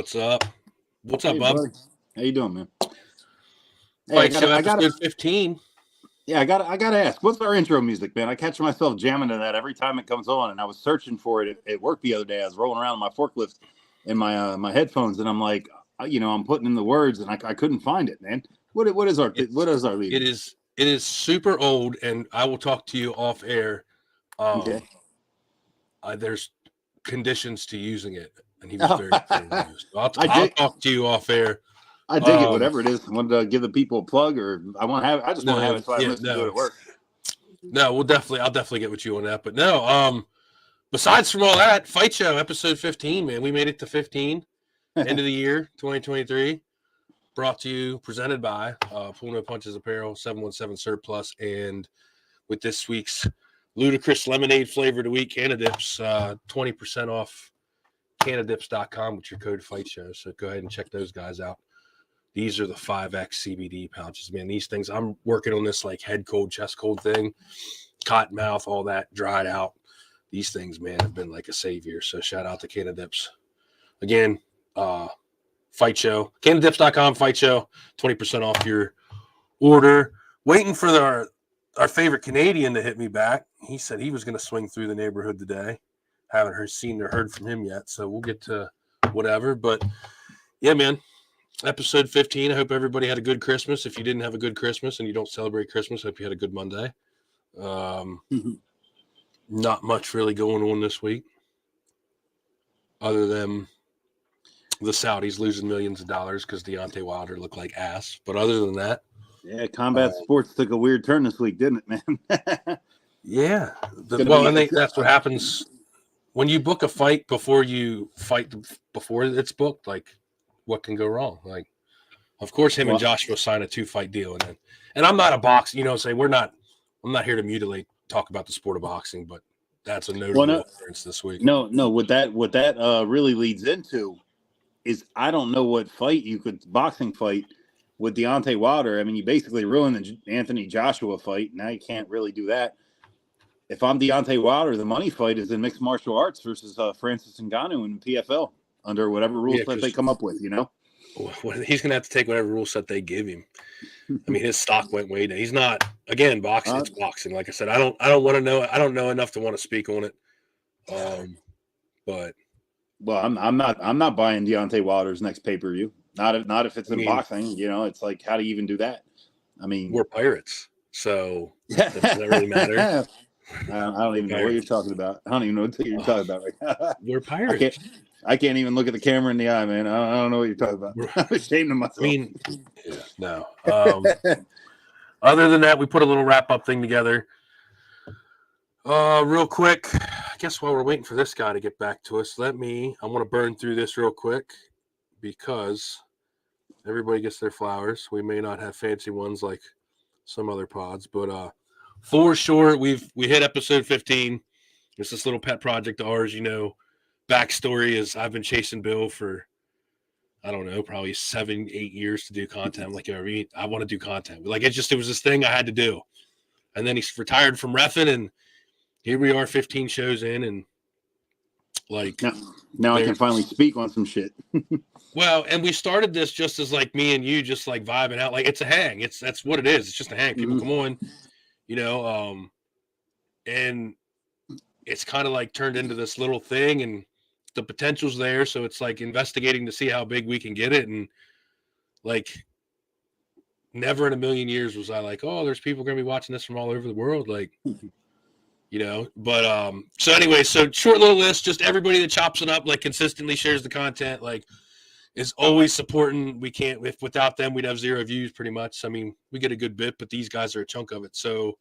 What's up? What's up, Hey, bub? bud. How you doing, man? Fight Show episode 15. Yeah, I gotta ask, what's our intro music, man? I catch myself jamming to that every time it comes on, and I was searching for it at work the other day. I was rolling around in my forklift in my headphones, and I'm like, I'm putting in the words, and I couldn't find it, man. What is our lead? It is super old, and I will talk to you off air. Okay. There's conditions to using it, and he was very clear. So I'll talk to you off air. I dig it, whatever it is. I wanted to give the people a plug, or I just want to have it so I listen to it at work. No, I'll definitely get with you on that. But no, besides from all that, Fight Show episode 15, man, we made it to 15, end of the year, 2023. Brought to you, presented by Pull No Punches Apparel, 717 Surplus, and with this week's ludicrous lemonade flavor of the week, Cannadips, 20% off Cannadips.com with your code FightShow. So go ahead and check those guys out. These are the 5X CBD pouches, man. These things, I'm working on this like head cold, chest cold thing, cotton mouth, all that dried out. These things, man, have been like a savior. So shout out to Cannadips. Again, Fight Show, Cannadips.com, Fight Show, 20% off your order. Waiting for our favorite Canadian to hit me back. He said he was going to swing through the neighborhood today. Haven't seen or heard from him yet, so we'll get to whatever. But yeah, man. Episode 15. I hope everybody had a good Christmas. If you didn't have a good Christmas and you don't celebrate Christmas, I hope you had a good Monday. Not much really going on this week other than the Saudis losing millions of dollars because Deontay Wilder looked like ass. But other than that. Yeah, combat sports took a weird turn this week, didn't it, man? Yeah. I think that's what happens when you book a fight before you fight before it's booked. Like, what can go wrong? Like, of course, him and Joshua signed a 2-fight deal, and I'm not a boxer. I'm not here to talk about the sport of boxing, but that's a notable difference this week. No. What that really leads into is I don't know what boxing fight with Deontay Wilder. I mean, you basically ruined the Anthony Joshua fight. Now you can't really do that. If I'm Deontay Wilder, the money fight is in mixed martial arts versus Francis Ngannou in PFL. Under whatever rules that they come up with, Well, he's going to have to take whatever rule set they give him. I mean, his stock went way down. He's not, again, boxing. It's boxing. Like I said, I don't want to know. I don't know enough to want to speak on it. I'm not buying Deontay Wilder's next pay-per-view. Not if it's in boxing. It's like, how do you even do that? I mean, we're pirates, so does that really matter? I don't even know what you're talking about. I don't even know what you're talking about right now. We're pirates. I can't even look at the camera in the eye, man. I don't know what you're talking about. I'm ashamed of myself. I mean, no. Other than that, we put a little wrap-up thing together. Real quick, I guess while we're waiting for this guy to get back to us, I want to burn through this real quick because everybody gets their flowers. We may not have fancy ones like some other pods, but for sure, we hit episode 15. It's this little pet project of ours, Backstory is I've been chasing Bill for, I don't know, probably 7-8 years to do content. Like, I want to do content. Like, it was this thing I had to do. And then he's retired from reffing, and here we are 15 shows in, and like. Now I can finally speak on some shit. Well, and we started this just as like me and you just like vibing out. Like, it's a hang. That's what it is. It's just a hang. People come on, and it's kind of like turned into this little thing, and the potential's there. So it's like investigating to see how big we can get it. And like, never in a million years was I like, oh, there's people going to be watching this from all over the world. Like, but, so anyway, so short little list, just everybody that chops it up, like consistently shares the content, like is always supporting. We can't, without them, we'd have 0 views pretty much. I mean, we get a good bit, but these guys are a chunk of it. So,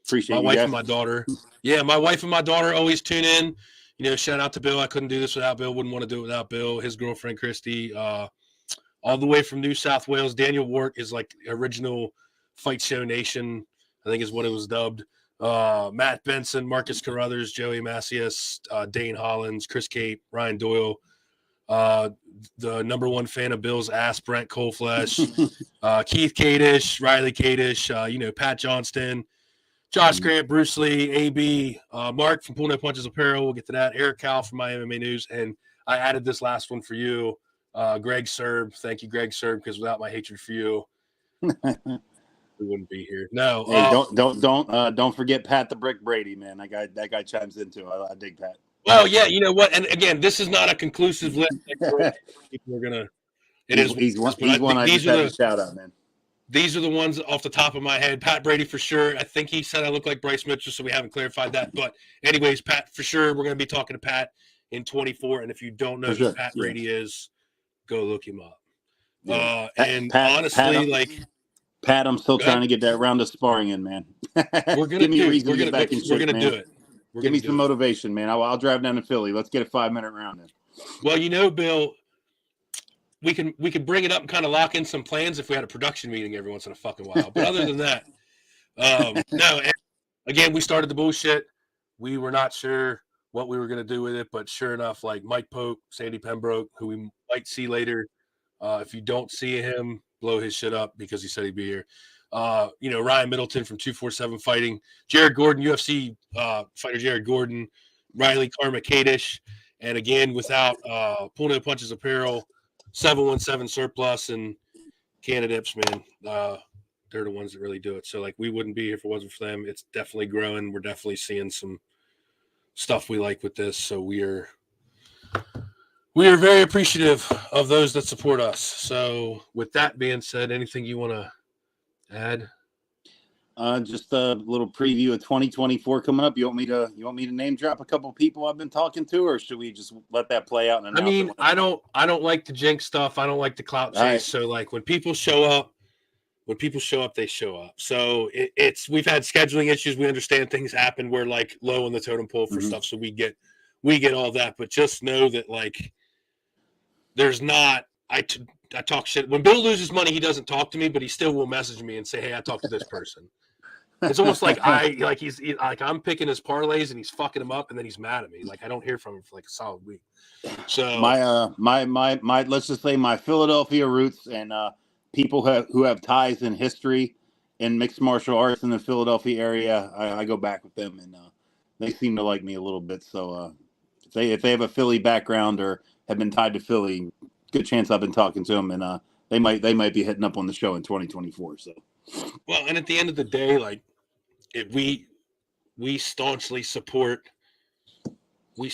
appreciate my wife and my daughter. Yeah, my wife and my daughter always tune in. Shout out to Bill. I couldn't do this without Bill. Wouldn't want to do it without Bill. His girlfriend, Christy, all the way from New South Wales. Daniel Wart is like original Fight Show Nation, I think is what it was dubbed. Matt Benson, Marcus Carruthers, Joey Macias, Dane Hollins, Chris Cape, Ryan Doyle, the number one fan of Bill's ass, Brent Coleflesh, Keith Kadish, Riley Kadish, Pat Johnston, Josh Grant, Bruce Lee, AB, Mark from Pull No Punches Apparel. We'll get to that. Eric Cal from My MMA News. And I added this last one for you. Greg Serb. Thank you, Greg Serb, because without my hatred for you, we wouldn't be here. No. Hey, don't forget Pat the Brick Brady, man. That guy chimes in too. I dig Pat. Well, yeah, you know what? And again, this is not a conclusive list. People are gonna. He's one I just had to shout out, man. These are the ones off the top of my head. Pat Brady for sure. I think he said I look like Bryce Mitchell, so we haven't clarified that. But anyways, Pat for sure. We're gonna be talking to Pat in 24. And if you don't know who Pat Brady is, go look him up. Yeah. Pat, I'm still trying to get that round of sparring in, man. We're gonna do it. Give me some motivation, man. I'll drive down to Philly. Let's get a 5-minute round in. Well, you know, Bill, we can bring it up and kind of lock in some plans if we had a production meeting every once in a fucking while. But other than that, no. Again, we started the bullshit. We were not sure what we were going to do with it, but sure enough, like Mike Pope, Sandy Pembroke, who we might see later. If you don't see him, blow his shit up because he said he'd be here. Ryan Middleton from 247 Fighting, Jared Gordon, UFC fighter Jared Gordon, Riley Karmakadish, and again, without Pull No Punches Apparel, 717 Surplus, and Cannadips, man. They're the ones that really do it. So, like, we wouldn't be here if it wasn't for them. It's definitely growing. We're definitely seeing some stuff we like with this. So we are very appreciative of those that support us. So with that being said, anything you want to add? Just a little preview of 2024 coming up. You want me to name drop a couple of people I've been talking to, or should we just let that play out? And I don't like to jinx stuff. I don't like to clout chase. Right. So like when people show up, they show up. So we've had scheduling issues. We understand things happen. We're like low on the totem pole for stuff. So we get all that, but just know that like, there's not, I talk shit. When Bill loses money, he doesn't talk to me, but he still will message me and say, hey, I talked to this person. It's almost like I'm picking his parlays and he's fucking him up, and then he's mad at me. Like I don't hear from him for like a solid week. So my let's just say my Philadelphia roots and people who have ties in history in mixed martial arts in the Philadelphia area, I go back with them, and they seem to like me a little bit. So if they have a Philly background or have been tied to Philly, good chance I've been talking to them, and they might be hitting up on the show in 2024. So, well, and at the end of the day, like we staunchly support PA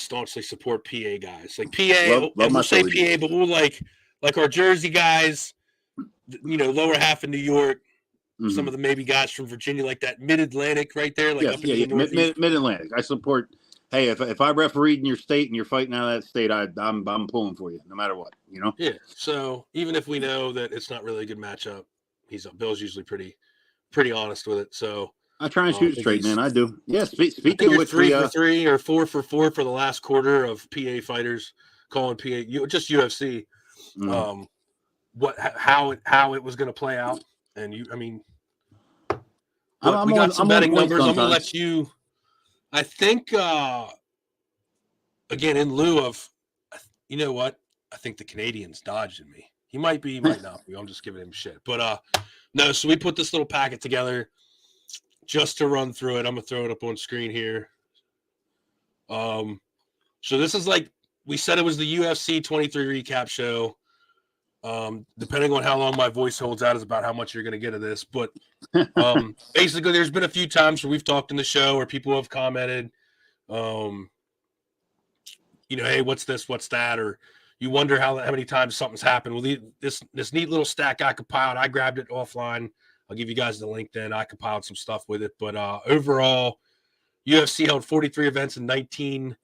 guys. Like PA, we'll say PA, but we'll like our Jersey guys, lower half of New York. Mm-hmm. Some of the maybe guys from Virginia, like that Mid-Atlantic right there, like up in the Mid-Atlantic. I support. Hey, if I refereed in your state and you're fighting out of that state, I'm pulling for you no matter what, Yeah. So even if we know that it's not really a good matchup, Bill's usually pretty honest with it. So I try and shoot straight, man. I do. Yeah. Speaking of which, 3 for 3 or 4 for 4 for the last quarter of PA fighters calling PA just UFC. Mm-hmm. How it was going to play out, and we got some betting numbers. I'm going to let you. I think, again, in lieu of, you know what? I think the Canadian's dodging me. He might be, he might not be. I'm just giving him shit. But, no, so we put this little packet together just to run through it. I'm going to throw it up on screen here. So this is like, we said it was the UFC 23 recap show. Depending on how long my voice holds out is about how much you're going to get of this. But basically, there's been a few times where we've talked in the show where people have commented, hey, what's this, what's that? Or you wonder how many times something's happened. Well, this neat little stack I compiled, I grabbed it offline. I'll give you guys the link then. I compiled some stuff with it. But overall, UFC held 43 events in 19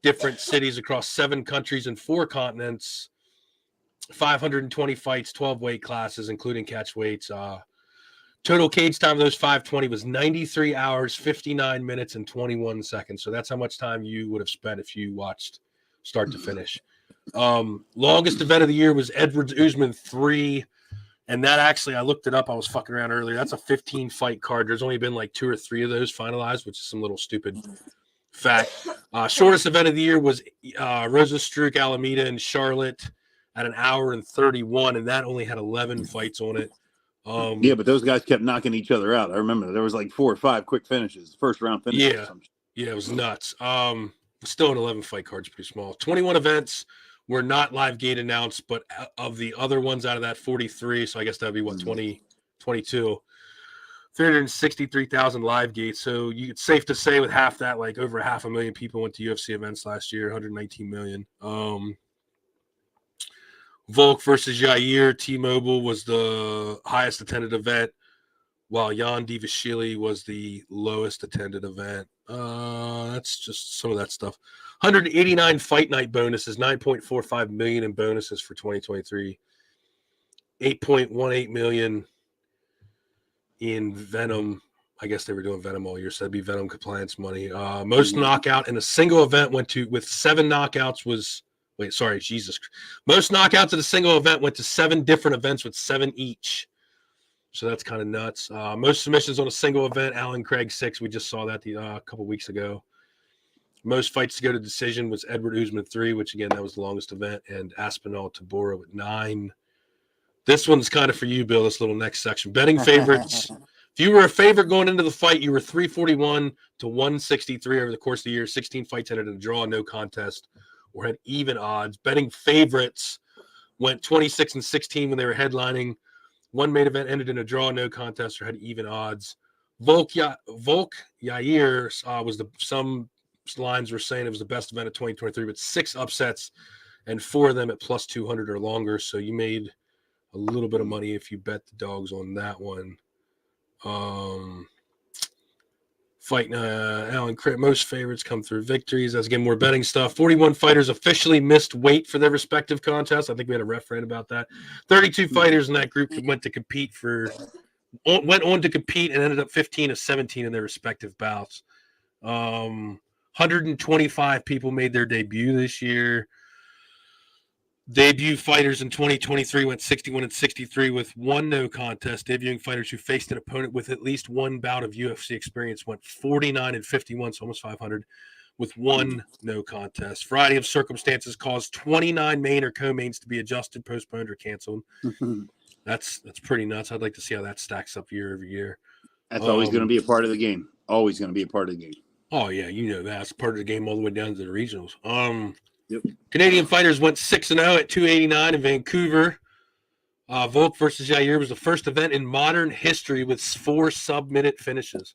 different cities across 7 countries and 4 continents. 520 fights, 12 weight classes, including catch weights. Total cage time of those 520 was 93 hours, 59 minutes, and 21 seconds. So that's how much time you would have spent if you watched start to finish. Longest event of the year was Edwards Usman 3. And that actually, I looked it up. I was fucking around earlier. That's a 15-fight card. There's only been like 2 or 3 of those finalized, which is some little stupid fact. Shortest event of the year was Rosa Struck Alameda in Charlotte at 1 hour and 31, and that only had 11 fights on it. But those guys kept knocking each other out. I remember there was like 4 or 5 quick finishes, first round finishes. Yeah, it was nuts. Still an 11-fight card's pretty small. 21 events, were not live gate announced, but of the other ones out of that 43, so I guess that would be what, 2022, 363,000 live gates. So it's safe to say with half that, like over 500,000 people went to UFC events last year, 119 million. Volk versus Yair, T-Mobile was the highest attended event, while Jan Divashvili was the lowest attended event. That's just some of that stuff. 189 fight night bonuses, 9.45 million in bonuses for 2023. 8.18 million in Venom. I guess they were doing Venom all year, so that'd be Venom compliance money. Most knockout in a single event with 7 knockouts was most knockouts in a single event went to 7 different events with 7 each. So that's kind of nuts. Most submissions on a single event, Alan Craig 6. We just saw that a couple weeks ago. Most fights to go to decision was Edward Usman 3, which again, that was the longest event, and Aspinall Tabora with 9. This one's kind of for you, Bill, this little next section. Betting favorites. If you were a favorite going into the fight, you were 341 to 163 over the course of the year. 16 fights ended in a draw, no contest, or had even odds. Betting favorites went 26 and 16 when they were headlining. One main event ended in a draw, no contest, or had even odds. Volk Yair some lines were saying it was the best event of 2023, but 6 upsets and 4 of them at plus 200 or longer. So you made a little bit of money if you bet the dogs on that one. Alan Craig, most favorites come through victories. That's again more betting stuff. 41 fighters officially missed weight for their respective contests. I think we had a ref rant about that. 32 fighters in that group went on to compete and ended up 15 of 17 in their respective bouts. 125 people made their debut this year. Debut fighters in 2023 went 61 and 63 with 1 no contest. Debuting fighters who faced an opponent with at least 1 bout of UFC experience went 49 and 51, so almost 500, with 1 no contest. Variety of circumstances caused 29 main or co-mains to be adjusted, postponed, or canceled. That's pretty nuts. I'd like to see how that stacks up year over year. That's always going to be a part of the game. Always going to be a part of the game. Oh, yeah, you know that. It's part of the game all the way down to the regionals. Yep. Canadian fighters went 6-0 at 289 in Vancouver. Volk versus Yair was the first event in modern history with 4 sub-minute finishes.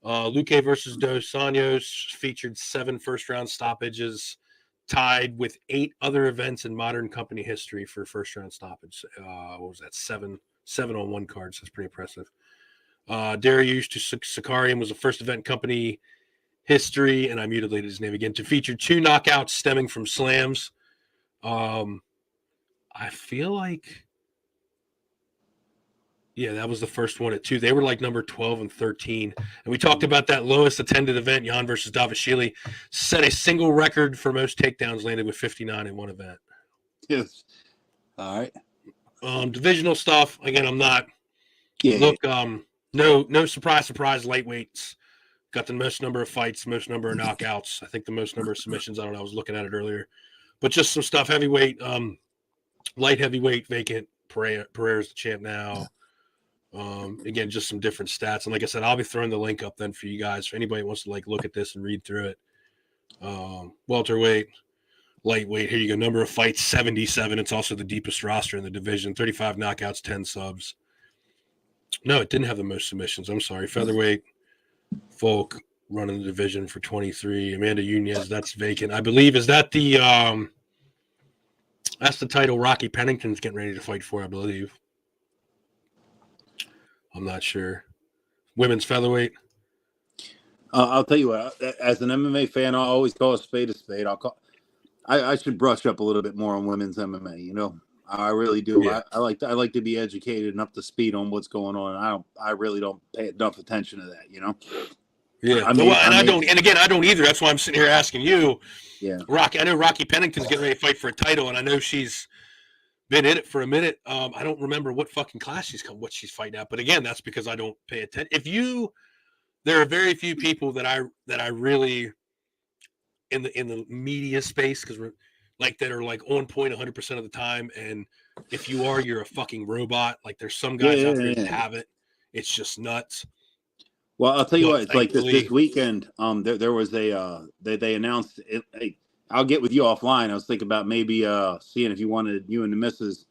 Luque versus Dos Anjos featured 7 first-round stoppages, tied with 8 other events in modern company history for first-round stoppage. What was that? 7 on one card, so that's pretty impressive. Dariush Sakarian was the first event in company history, and I mutilated his name again, to feature 2 knockouts stemming from slams. I feel like, yeah, that was the first one at 2. They were like number 12 and 13. And we talked about that lowest attended event, Jan versus Davashvili, set a single record for most takedowns landed with 59 in one event. Yes. All right. Divisional stuff. Again, I'm not. Yeah. Look, no surprise, lightweights got the most number of fights, most number of knockouts. I think the most number of submissions. I don't know. I was looking at it earlier. But just some stuff. Heavyweight, light heavyweight, vacant. Pereira's the champ now. Again, just some different stats. And like I said, I'll be throwing the link up then for you guys. If anybody wants to like look at this and read through it. Welterweight, lightweight. Here you go. Number of fights, 77. It's also the deepest roster in the division. 35 knockouts, 10 subs. No, it didn't have the most submissions. I'm sorry. Featherweight, Volk running the division for 23. Amanda Nunez, that's vacant. I believe, is that the that's the title Rocky Pennington's getting ready to fight for, I believe. I'm not sure. Women's featherweight. I'll tell you what, as an MMA fan, I'll always call a spade a spade. I should brush up a little bit more on women's MMA, you know. I really do. Yeah. I like to be educated and up to speed on what's going on. I really don't pay enough attention to that, you know. Yeah, I don't. And again, I don't either. That's why I'm sitting here asking you. Yeah, Rocky. I know Rocky Pennington's getting ready to fight for a title, and I know she's been in it for a minute. I don't remember what fucking class what she's fighting at. But again, that's because I don't pay attention. There are very few people that I really in the media space because we're. Like that are like on point 100% of the time, and if you are, you're a fucking robot. Like there's some guys out there that have it. It's just nuts. Well, I'll tell you what. It's like this weekend. There was a they announced it. I'll get with you offline. I was thinking about maybe seeing if you and the missus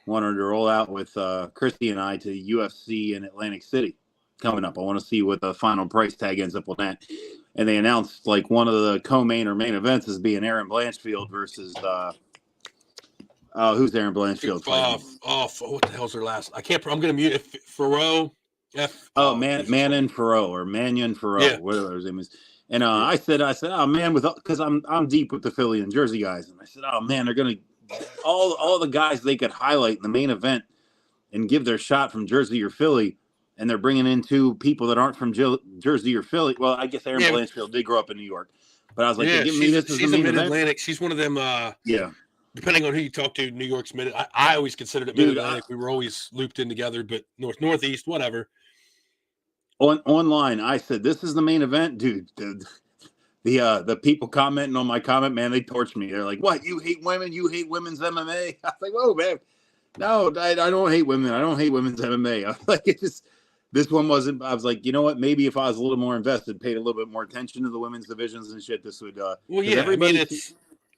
wanted to roll out with Christy and I to UFC in Atlantic City coming up. I want to see what the final price tag ends up on that. And they announced like one of the co-main or main events is being Aaron Blanchfield versus who's Aaron Blanchfield fighting? What the hell's her last? I can't. I'm gonna mute it. Farrow. Manon Farrow or Mannion Farrow, whatever his name is. And I said, oh man, because I'm deep with the Philly and Jersey guys, and I said, oh man, they're gonna all the guys they could highlight in the main event and give their shot from Jersey or Philly, and they're bringing in two people that aren't from Jersey or Philly. Well, I guess Aaron Blanchfield did grow up in New York, but I was like, she's a Mid-Atlantic. She's one of them. Depending on who you talk to, New York's mid. I always considered it Mid-Atlantic. We were always looped in together, but Northeast, whatever. Online, I said, this is the main event, dude. The people commenting on my comment, man, they torched me. They're like, what, you hate women? You hate women's MMA? I was like, whoa, man. No, I don't hate women. I don't hate women's MMA. I was like, this one wasn't. I was like, you know what? Maybe if I was a little more invested, paid a little bit more attention to the women's divisions and shit, this would.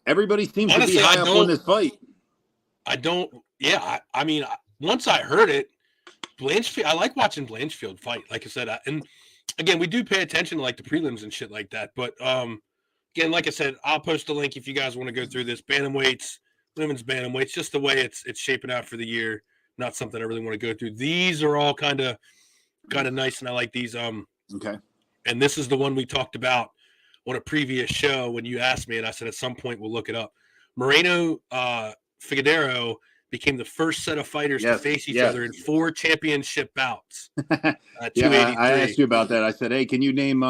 Everybody seems to be high up on this fight. I don't. Yeah, I mean, once I heard it, Blanchfield. I like watching Blanchfield fight. Like I said, and again, we do pay attention to like the prelims and shit like that. But again, like I said, I'll post a link if you guys want to go through this bantamweights, women's bantamweights, just the way it's shaping out for the year. Not something I really want to go through. These are all kind of nice, and I like these. Okay. And this is the one we talked about on a previous show when you asked me, and I said at some point we'll look it up. Moreno Figueroa became the first set of fighters to face each other in 4 championship bouts. I asked you about that. I said, "Hey, can you name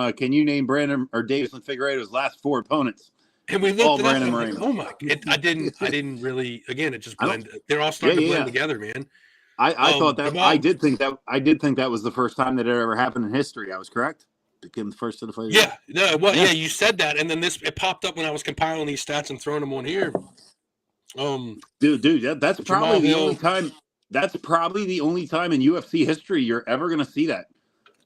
Brandon or Davison Figueroa's last 4 opponents?" And we looked it up. And like, oh my! I didn't really. Again, it just blended. They're all starting to blend together, man. I thought that. I did think that was the first time that it ever happened in history. I was correct. Became the first set of fighters. Yeah. No. Well, yeah. You said that, and then it popped up when I was compiling these stats and throwing them on here. Dude, that's probably the only time. That's probably the only time in UFC history you're ever going to see that.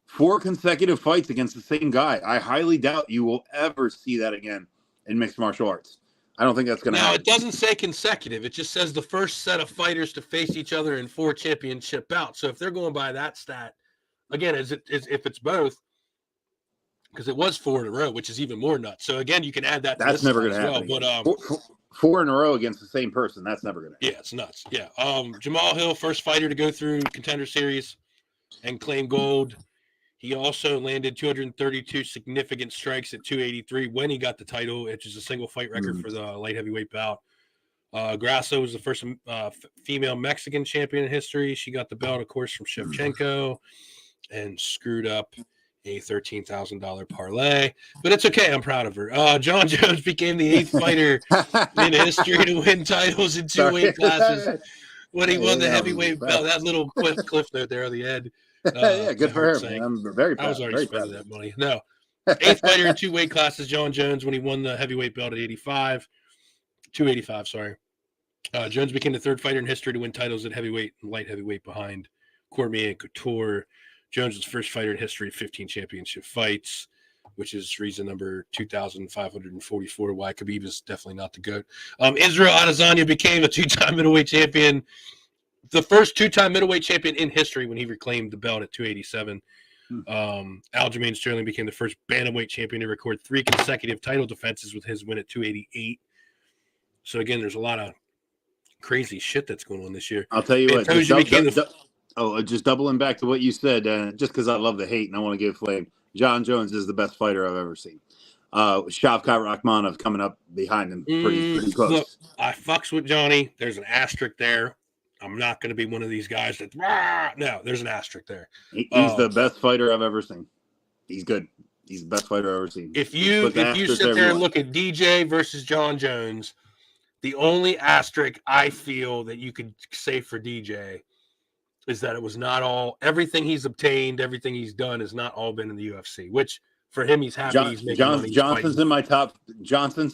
4 consecutive fights against the same guy. I highly doubt you will ever see that again in mixed martial arts. I don't think that's going to happen. No, it doesn't say consecutive. It just says the first set of fighters to face each other in 4 championship bouts. So if they're going by that stat, again, if it's both, because it was 4 in a row, which is even more nuts. So again, you can add that. That's never going to happen. Well, but 4 in a row against the same person. That's never going to happen. Yeah, it's nuts. Yeah. Jamal Hill, first fighter to go through Contender Series and claim gold. He also landed 232 significant strikes at 283 when he got the title, which is a single fight record for the light heavyweight bout. Grasso was the first female Mexican champion in history. She got the belt, of course, from Shevchenko and screwed up a $13,000 parlay. But it's okay. I'm proud of her. John Jones became the 8th fighter in history to win titles in 2 weight classes when he won the heavyweight belt. That little cliff note there on the end. Yeah, good for her, man. I'm very proud. I was already spending that money. No. 8th fighter in 2 weight classes, John Jones, when he won the heavyweight belt at 285, sorry. Jones became the 3rd fighter in history to win titles at heavyweight and light heavyweight behind Cormier and Couture. Jones was the first fighter in history of 15 championship fights, which is reason number 2,544 why Khabib is definitely not the GOAT. Israel Adesanya became a 2-time middleweight champion, the first 2-time middleweight champion in history when he reclaimed the belt at 287. Aljamain Sterling became the first bantamweight champion to record 3 consecutive title defenses with his win at 288. So again, there's a lot of crazy shit that's going on this year. I'll tell you what. Just doubling back to what you said, just because I love the hate and I want to give flame. John Jones is the best fighter I've ever seen. Shavkat Rakhmonov coming up behind him pretty close. Look, I fucks with Johnny. There's an asterisk there. I'm not going to be one of these guys that no. There's an asterisk there. He's the best fighter I've ever seen. He's good. He's the best fighter I've ever seen. If you sit there and look at DJ versus John Jones, the only asterisk I feel that you could say for DJ is that it was not all everything he's obtained, everything he's done has not all been in the UFC. Which for him, he's happy. He's making money. Johnson's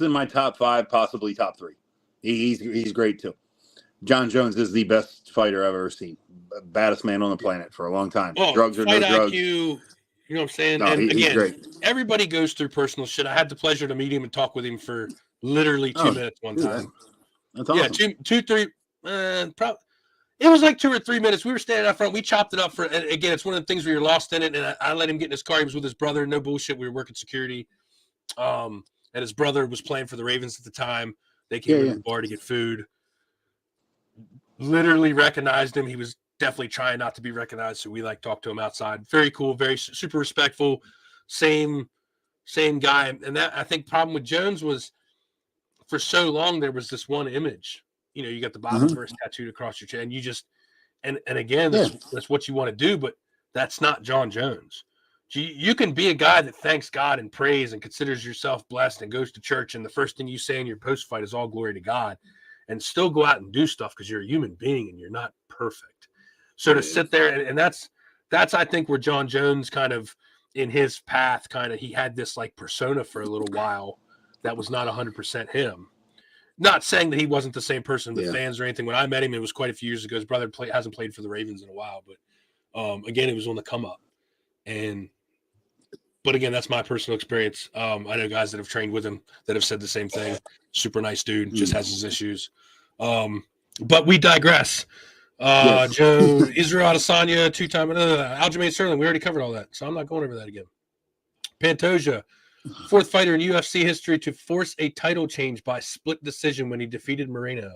in my top 5, possibly top 3. He's great too. John Jones is the best fighter I've ever seen. Baddest man on the planet for a long time. Drugs or no drugs. IQ, you know what I'm saying? No, and he's again, great. Everybody goes through personal shit. I had the pleasure to meet him and talk with him for Literally 2 minutes one time. That's awesome. Yeah, two, 3. Probably. It was like 2 or 3 minutes. We were standing out front. We chopped it up for. And again, it's one of the things where you're lost in it. And I let him get in his car. He was with his brother. No bullshit. We were working security. And his brother was playing for the Ravens at the time. They came to the bar to get food. Literally recognized him. He was definitely trying not to be recognized, so we talked to him outside. Very cool, very super respectful. Same guy. And that, I think, problem with Jones was for so long there was this one image. You got the Bible verse tattooed across your chest, and you just and again that's what you want to do, but that's not John Jones. You can be a guy that thanks God and prays and considers yourself blessed and goes to church, and the first thing you say in your post fight is all glory to God, and still go out and do stuff because you're a human being and you're not perfect. So to sit there and that's I think where John Jones kind of in his path he had this persona for a little while that was not 100% him. Not saying that he wasn't the same person with fans or anything. When I met him, it was quite a few years ago. His brother hasn't played for the Ravens in a while, but again, it was on the come up. But again, that's my personal experience. I know guys that have trained with him that have said the same thing. Super nice dude, just has his issues. But we digress. Joe, Israel Adesanya, 2-time, Aljamain Sterling. We already covered all that, so I'm not going over that again. Pantoja, 4th fighter in UFC history to force a title change by split decision when he defeated Moreno.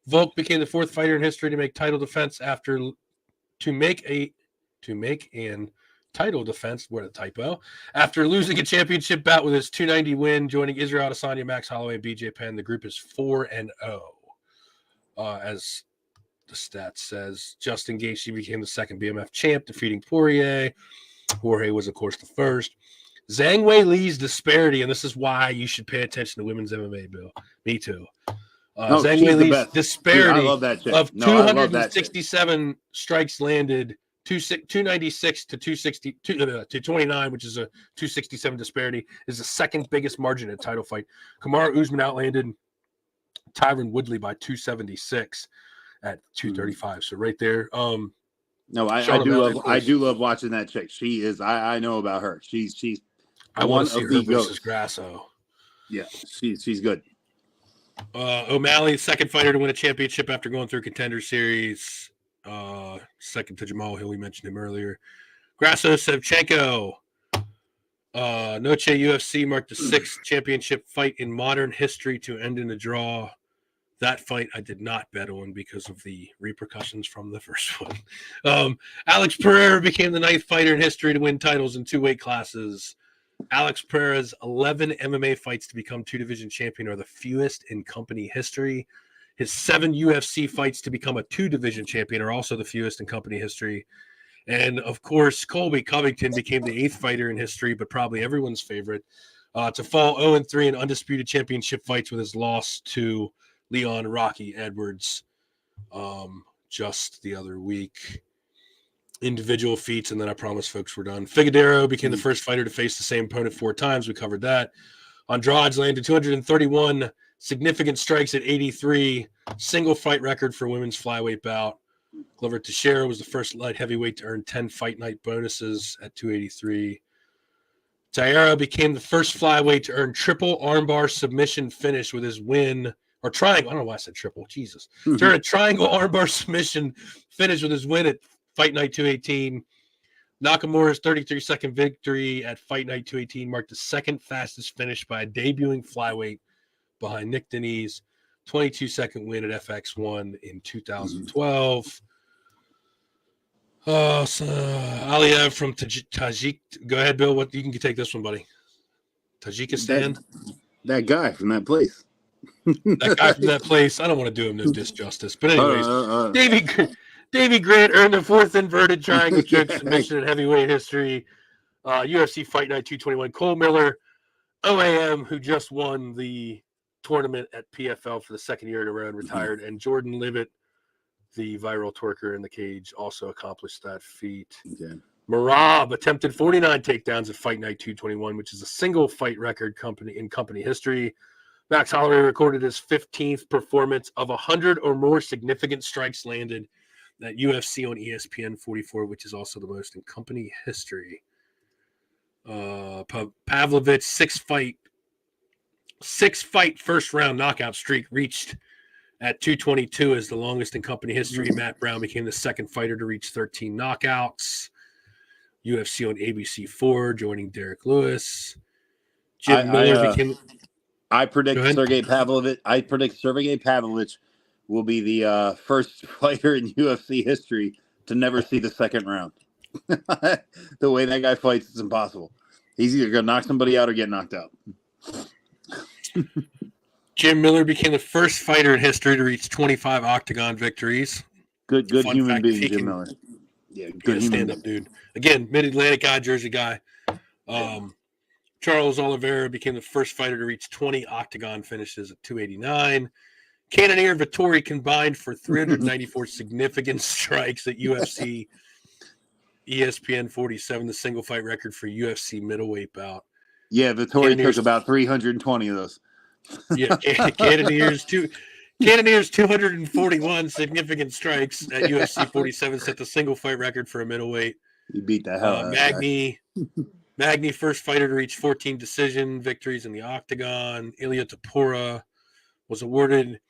Volk became the 4th fighter in history to make title defense to make an title defense, what a typo, after losing a championship bout with his 290 win, joining Israel Adesanya, Max Holloway, and BJ Penn. The group is 4-0. As the stats says, Justin Gaethje became the 2nd BMF champ, defeating Poirier. Jorge was, of course, the 1st. Zhang Wei Li's disparity, and this is why you should pay attention to women's MMA, Bill. Me too. Zhang Wei Li's disparity of 267 strikes landed, 296 to 229, which is a 267 disparity, is the 2nd biggest margin in a title fight. Kamaru Usman outlanded Tyron Woodley by 276 at 235. So right there. No, I do love watching that chick. She is. I know about her. She's. I want to see her versus Grasso. Yeah, she's good. O'Malley, 2nd fighter to win a championship after going through Contender Series. 2nd to Jamal Hill. We mentioned him earlier. Grasso Shevchenko. Noche UFC marked the 6th championship fight in modern history to end in a draw. That fight I did not bet on because of the repercussions from the first one. Alex Pereira became the 9th fighter in history to win titles in 2 weight classes. Alex Pereira's 11 MMA fights to become 2-division champion are the fewest in company history. His 7 UFC fights to become a 2-division champion are also the fewest in company history. And, of course, Colby Covington became the 8th fighter in history, but probably everyone's favorite, to fall 0-3 in undisputed championship fights with his loss to Leon Rocky Edwards just the other week. Individual feats, and then I promise folks we're done. Figueiredo became the first fighter to face the same opponent 4 times. We covered that. Andrade landed 231 significant strikes at 83, single fight record for women's flyweight bout. Glover Teixeira was the first light heavyweight to earn 10 fight night bonuses at 283. Teixeira became the first flyweight to earn triple armbar submission finish with his win, or triangle. I don't know why I said triple. Jesus. To earn a triangle armbar submission finish with his win at Fight Night 218. Nakamura's 33-second victory at Fight Night 218 marked the 2nd fastest finish by a debuting flyweight behind Nick Denny's 22-second win at FX1 in 2012. Aliyev from Tajik. Go ahead, Bill. What you can take this one, buddy. Tajikistan. That guy from that place. That guy from that place. I don't want to do him no disjustice. But anyways, Davey Grant earned the 4th inverted triangle choke submission in heavyweight history. UFC Fight Night 221. Cole Miller, OAM, who just won the tournament at PFL for the 2nd year in a row and retired. And Jordan Livet, the viral twerker in the cage, also accomplished that feat. Okay. Marab attempted 49 takedowns at Fight Night 221, which is a single fight record in company history. Max Holloway recorded his 15th performance of 100 or more significant strikes landed at UFC on ESPN 44, which is also the most in company history. Pavlovich, 6th fight 6-fight first-round knockout streak reached at 222 as the longest in company history. Matt Brown became the second fighter to reach 13 knockouts. UFC on ABC4, joining Derek Lewis. Jim Miller became. I predict Sergey Pavlovich will be the first fighter in UFC history to never see the second round. The way that guy fights, it's impossible. He's either going to knock somebody out or get knocked out. Jim Miller became the first fighter in history to reach 25 octagon victories. Good human being, Jim Miller. Yeah, good stand-up dude. Again, Mid-Atlantic guy, Jersey guy. Charles Oliveira became the first fighter to reach 20 octagon finishes at 289. Cannonier and Vettori combined for 394 significant strikes at UFC ESPN 47, the single fight record for UFC middleweight bout. Yeah, Vettori took about 320 of those. Yeah, Cannonier's 241 significant strikes at UFC 47 set the single fight record for a middleweight. He beat the hell out of that. Magny, first fighter to reach 14 decision victories in the octagon. Ilya Tapura was awarded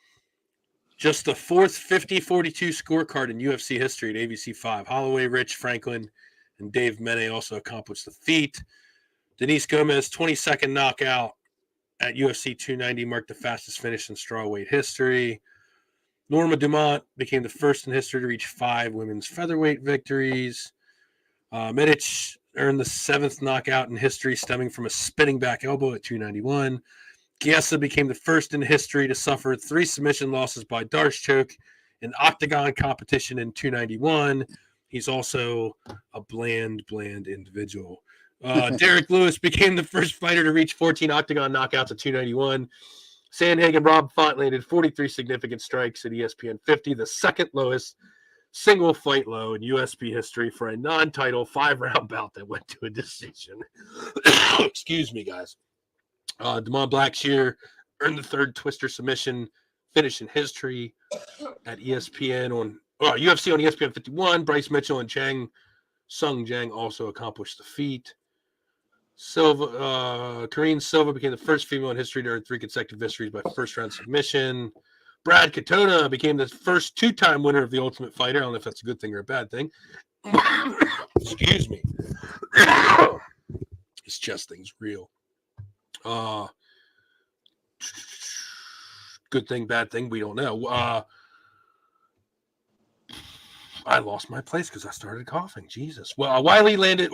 just the fourth 50-42 scorecard in UFC history at ABC 5. Holloway, Rich Franklin, and Dave Mene also accomplished the feat. Denise Gomez, 22nd knockout at UFC 290, marked the fastest finish in strawweight history. Norma Dumont became the first in history to reach 5 women's featherweight victories. Medic earned the 7th knockout in history stemming from a spinning back elbow at 291. Chiesa became the first in history to suffer 3 submission losses by Darce choke in octagon competition in 291. He's also a bland individual. Derek Lewis became the first fighter to reach 14 octagon knockouts at 291. Sandhagen Rob Font landed 43 significant strikes at ESPN 50, the second lowest single fight low in UFC history for a non-title 5-round bout that went to a decision. Excuse me, guys. Damon Blackshear earned the 3rd twister submission finish in history at ESPN on UFC on ESPN 51. Bryce Mitchell and Sung Jang also accomplished the feat. Karine Silva became the first female in history to earn 3 consecutive victories by first-round submission. Brad Katona became the first 2-time winner of the Ultimate Fighter. I don't know if that's a good thing or a bad thing. Excuse me. This chest thing's real. Good thing, bad thing, we don't know. I lost my place because I started coughing. Jesus. Well, Wei Lee landed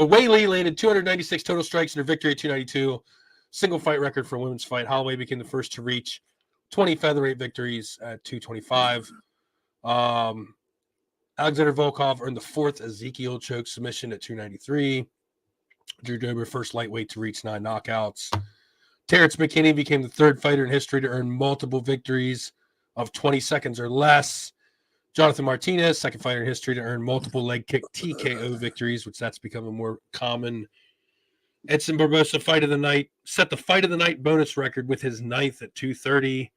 296 total strikes in her victory at 292. Single fight record for a women's fight. Holloway became the first to reach 20 featherweight victories at 225. Alexander Volkov earned the 4th Ezekiel choke submission at 293. Drew Dober, first lightweight to reach 9 knockouts. Terrence McKinney became the 3rd fighter in history to earn multiple victories of 20 seconds or less. Jonathan Martinez, 2nd fighter in history to earn multiple leg kick TKO victories, which that's becoming more common. Edson Barbosa, fight of the night, set the fight of the night bonus record with his 9th at 230.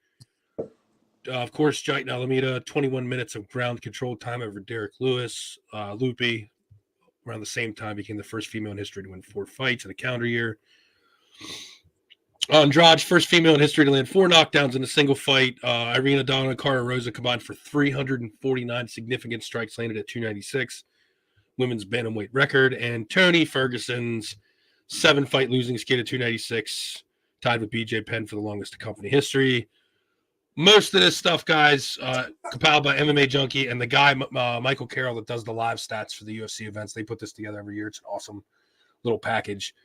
Of course, Jaitan Alameda, 21 minutes of ground control time over Derek Lewis. Lupe, around the same time, became the first female in history to win 4 fights in a calendar year. Andrade, first female in history to land 4 knockdowns in a single fight. Irina Donna and Cara Rosa combined for 349 significant strikes, landed at 296. Women's bantamweight record. And Tony Ferguson's 7-fight losing skid at 296, tied with BJ Penn for the longest in company history. Most of this stuff, guys, compiled by MMA Junkie and the guy, Michael Carroll, that does the live stats for the UFC events. They put this together every year. It's an awesome little package.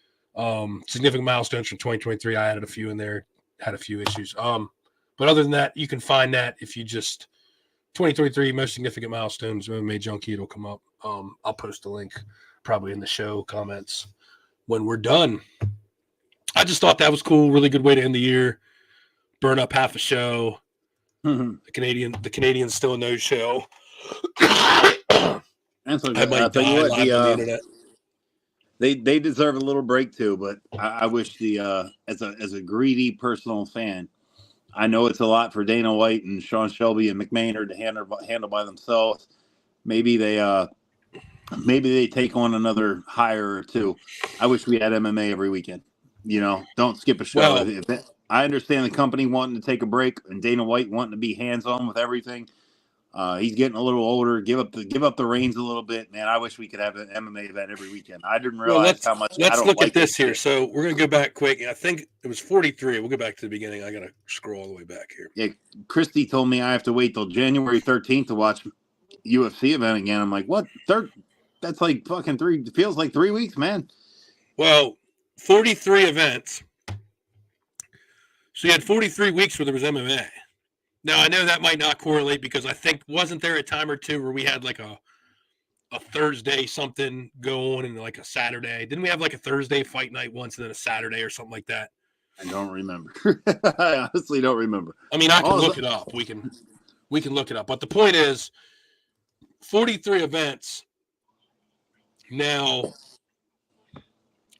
Significant milestones from 2023. I added a few in there, had a few issues. But other than that, you can find that if you just 2023 most significant milestones, MMA Junkie, it'll come up. I'll post a link probably in the show comments when we're done. I just thought that was cool. Really good way to end the year. Burn up half a show. Mm-hmm. The Canadians still a no show. That's okay. I might die live on the internet. They deserve a little break too, but I wish as a greedy personal fan, I know it's a lot for Dana White and Sean Shelby and McMahon to handle by themselves. Maybe they take on another hire or two. I wish we had MMA every weekend. Don't skip a show. Well, I understand the company wanting to take a break and Dana White wanting to be hands-on with everything. He's getting a little older. Give up the reins a little bit, man. I wish we could have an MMA event every weekend. I didn't realize how much. Let's I don't look like at this here. shit. So we're gonna go back quick. I think it was 43. We'll go back to the beginning. I gotta scroll all the way back here. Yeah, Christy told me I have to wait till January 13th to watch UFC event again. I'm like, what? That's like fucking it feels like 3 weeks, man. Well, 43 events. So you had 43 weeks where there was MMA. Now, I know that might not correlate because I think wasn't there a time or two where we had like a Thursday something go on and like a Saturday? Didn't we have like a Thursday fight night once and then a Saturday or something like that? I don't remember. I honestly don't remember. I mean, I can look it up. We can look it up. But the point is, 43 events. Now,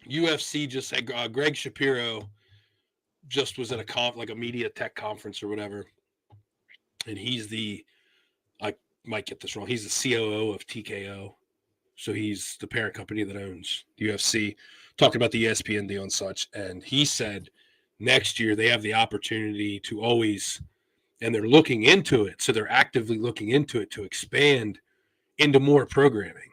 UFC just said Greg Shapiro just was at a media tech conference or whatever. And he's I might get this wrong, he's the COO of TKO. So he's the parent company that owns the UFC, talking about the ESPN deal and such. And he said next year they have the opportunity to always, and they're looking into it. So they're actively looking into it to expand into more programming.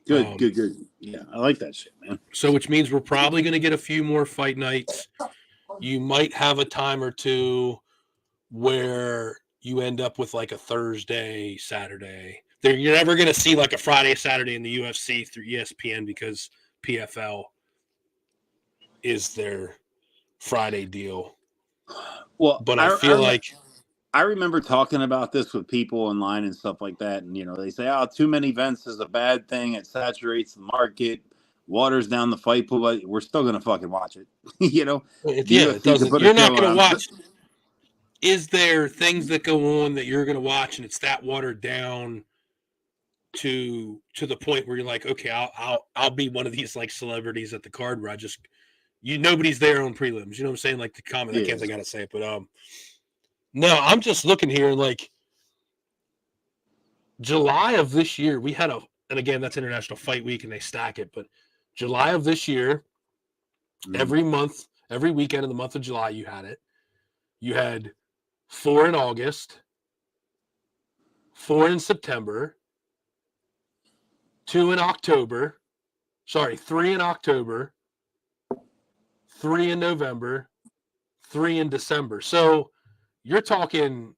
Good. Yeah, I like that shit, man. So which means we're probably going to get a few more fight nights. You might have a time or two where you end up with like a Thursday, Saturday. You're never going to see like a Friday, Saturday in the UFC through ESPN because PFL is their Friday deal. Well, but I feel I remember talking about this with people online and stuff like that. And, they say, too many events is a bad thing. It saturates the market, waters down the fight pool. But we're still going to fucking watch it. It doesn't. You're not going to watch. Is there things that go on that you're going to watch and it's that watered down to the point where you're like, okay, I'll be one of these like celebrities at the card where I just, nobody's there on prelims. You know what I'm saying? Like the comment, I can't think how to say it, but no, I'm just looking here like July of this year, we had and again, that's International Fight Week and they stack it, but July of this year, every month, every weekend in the month of July, you had 4 in August, 4 in September, 2 in October, 3 in October, 3 in November, 3 in December. So you're talking,